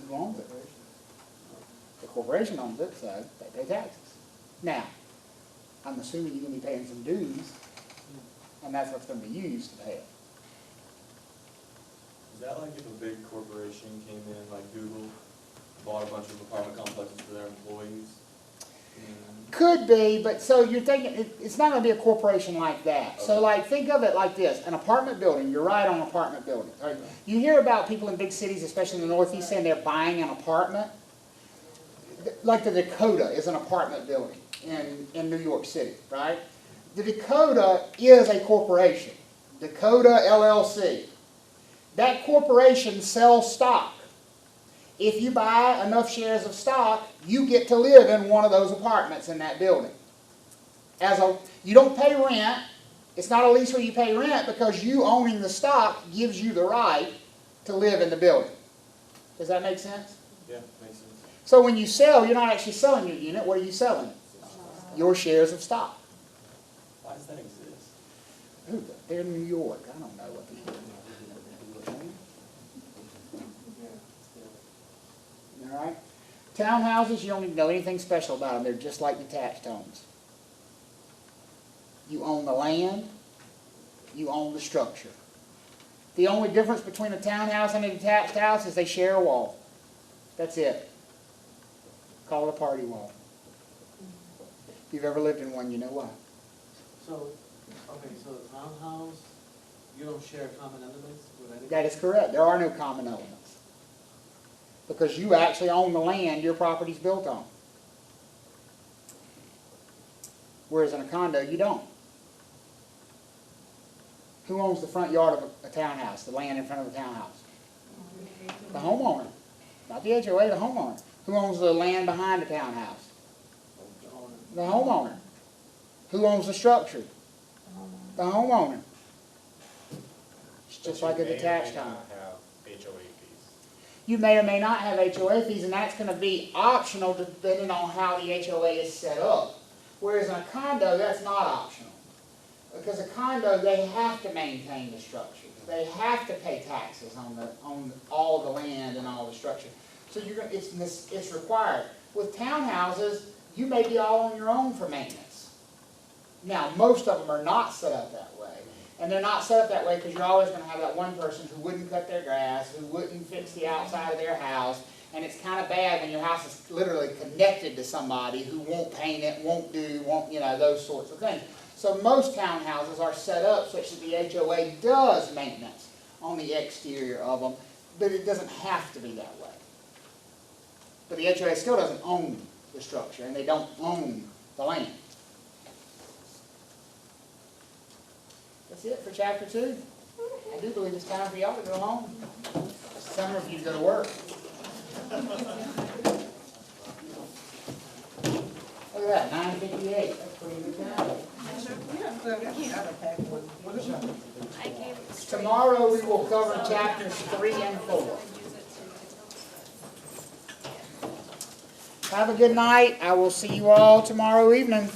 Speaker 1: Who owns it? The corporation owns it, so they pay taxes. Now, I'm assuming you're going to be paying some dues, and that's what's going to be used to pay it.
Speaker 6: Is that like if a big corporation came in, like Google, bought a bunch of apartment complexes for their employees?
Speaker 1: Could be, but so you're thinking, it's not going to be a corporation like that. So like, think of it like this, an apartment building, you're right on apartment buildings. Right? You hear about people in big cities, especially in the Northeast, saying they're buying an apartment. Like the Dakota is an apartment building in New York City, right? The Dakota is a corporation, Dakota LLC. That corporation sells stock. If you buy enough shares of stock, you get to live in one of those apartments in that building. You don't pay rent. It's not a lease where you pay rent because you owning the stock gives you the right to live in the building. Does that make sense?
Speaker 6: Yeah, makes sense.
Speaker 1: So when you sell, you're not actually selling your unit. What are you selling? Your shares of stock.
Speaker 6: Why does that exist?
Speaker 1: Ooh, they're in New York. I don't know what they're doing. All right? Townhouses, you don't even know anything special about them. They're just like detached homes. You own the land. You own the structure. The only difference between a townhouse and a detached house is they share a wall. That's it. Call it a party wall. If you've ever lived in one, you know why.
Speaker 4: So, okay, so the townhouse, you don't share common elements with anybody?
Speaker 1: That is correct. There are no common elements. Because you actually own the land your property's built on. Whereas in a condo, you don't. Who owns the front yard of a townhouse, the land in front of the townhouse? The homeowner. Not the HOA, the homeowner. Who owns the land behind the townhouse? The homeowner. Who owns the structure? The homeowner. It's just like a detached home. You may or may not have HOA fees, and that's going to be optional depending on how the HOA is set up. Whereas in a condo, that's not optional. Because a condo, they have to maintain the structure. They have to pay taxes on all the land and all the structure. So it's required. With townhouses, you may be all on your own for maintenance. Now, most of them are not set up that way. And they're not set up that way because you're always going to have that one person who wouldn't cut their grass, who wouldn't fix the outside of their house. And it's kind of bad when your house is literally connected to somebody who won't paint it, won't do, those sorts of things. So most townhouses are set up such that the HOA does maintenance on the exterior of them, but it doesn't have to be that way. But the HOA still doesn't own the structure, and they don't own the land. That's it for chapter 2. I do believe it's time for y'all to go home. Some of you to go to work. Look at that, 9:58. That's pretty good time. Tomorrow we will cover chapters 3 and 4. Have a good night. I will see you all tomorrow evening.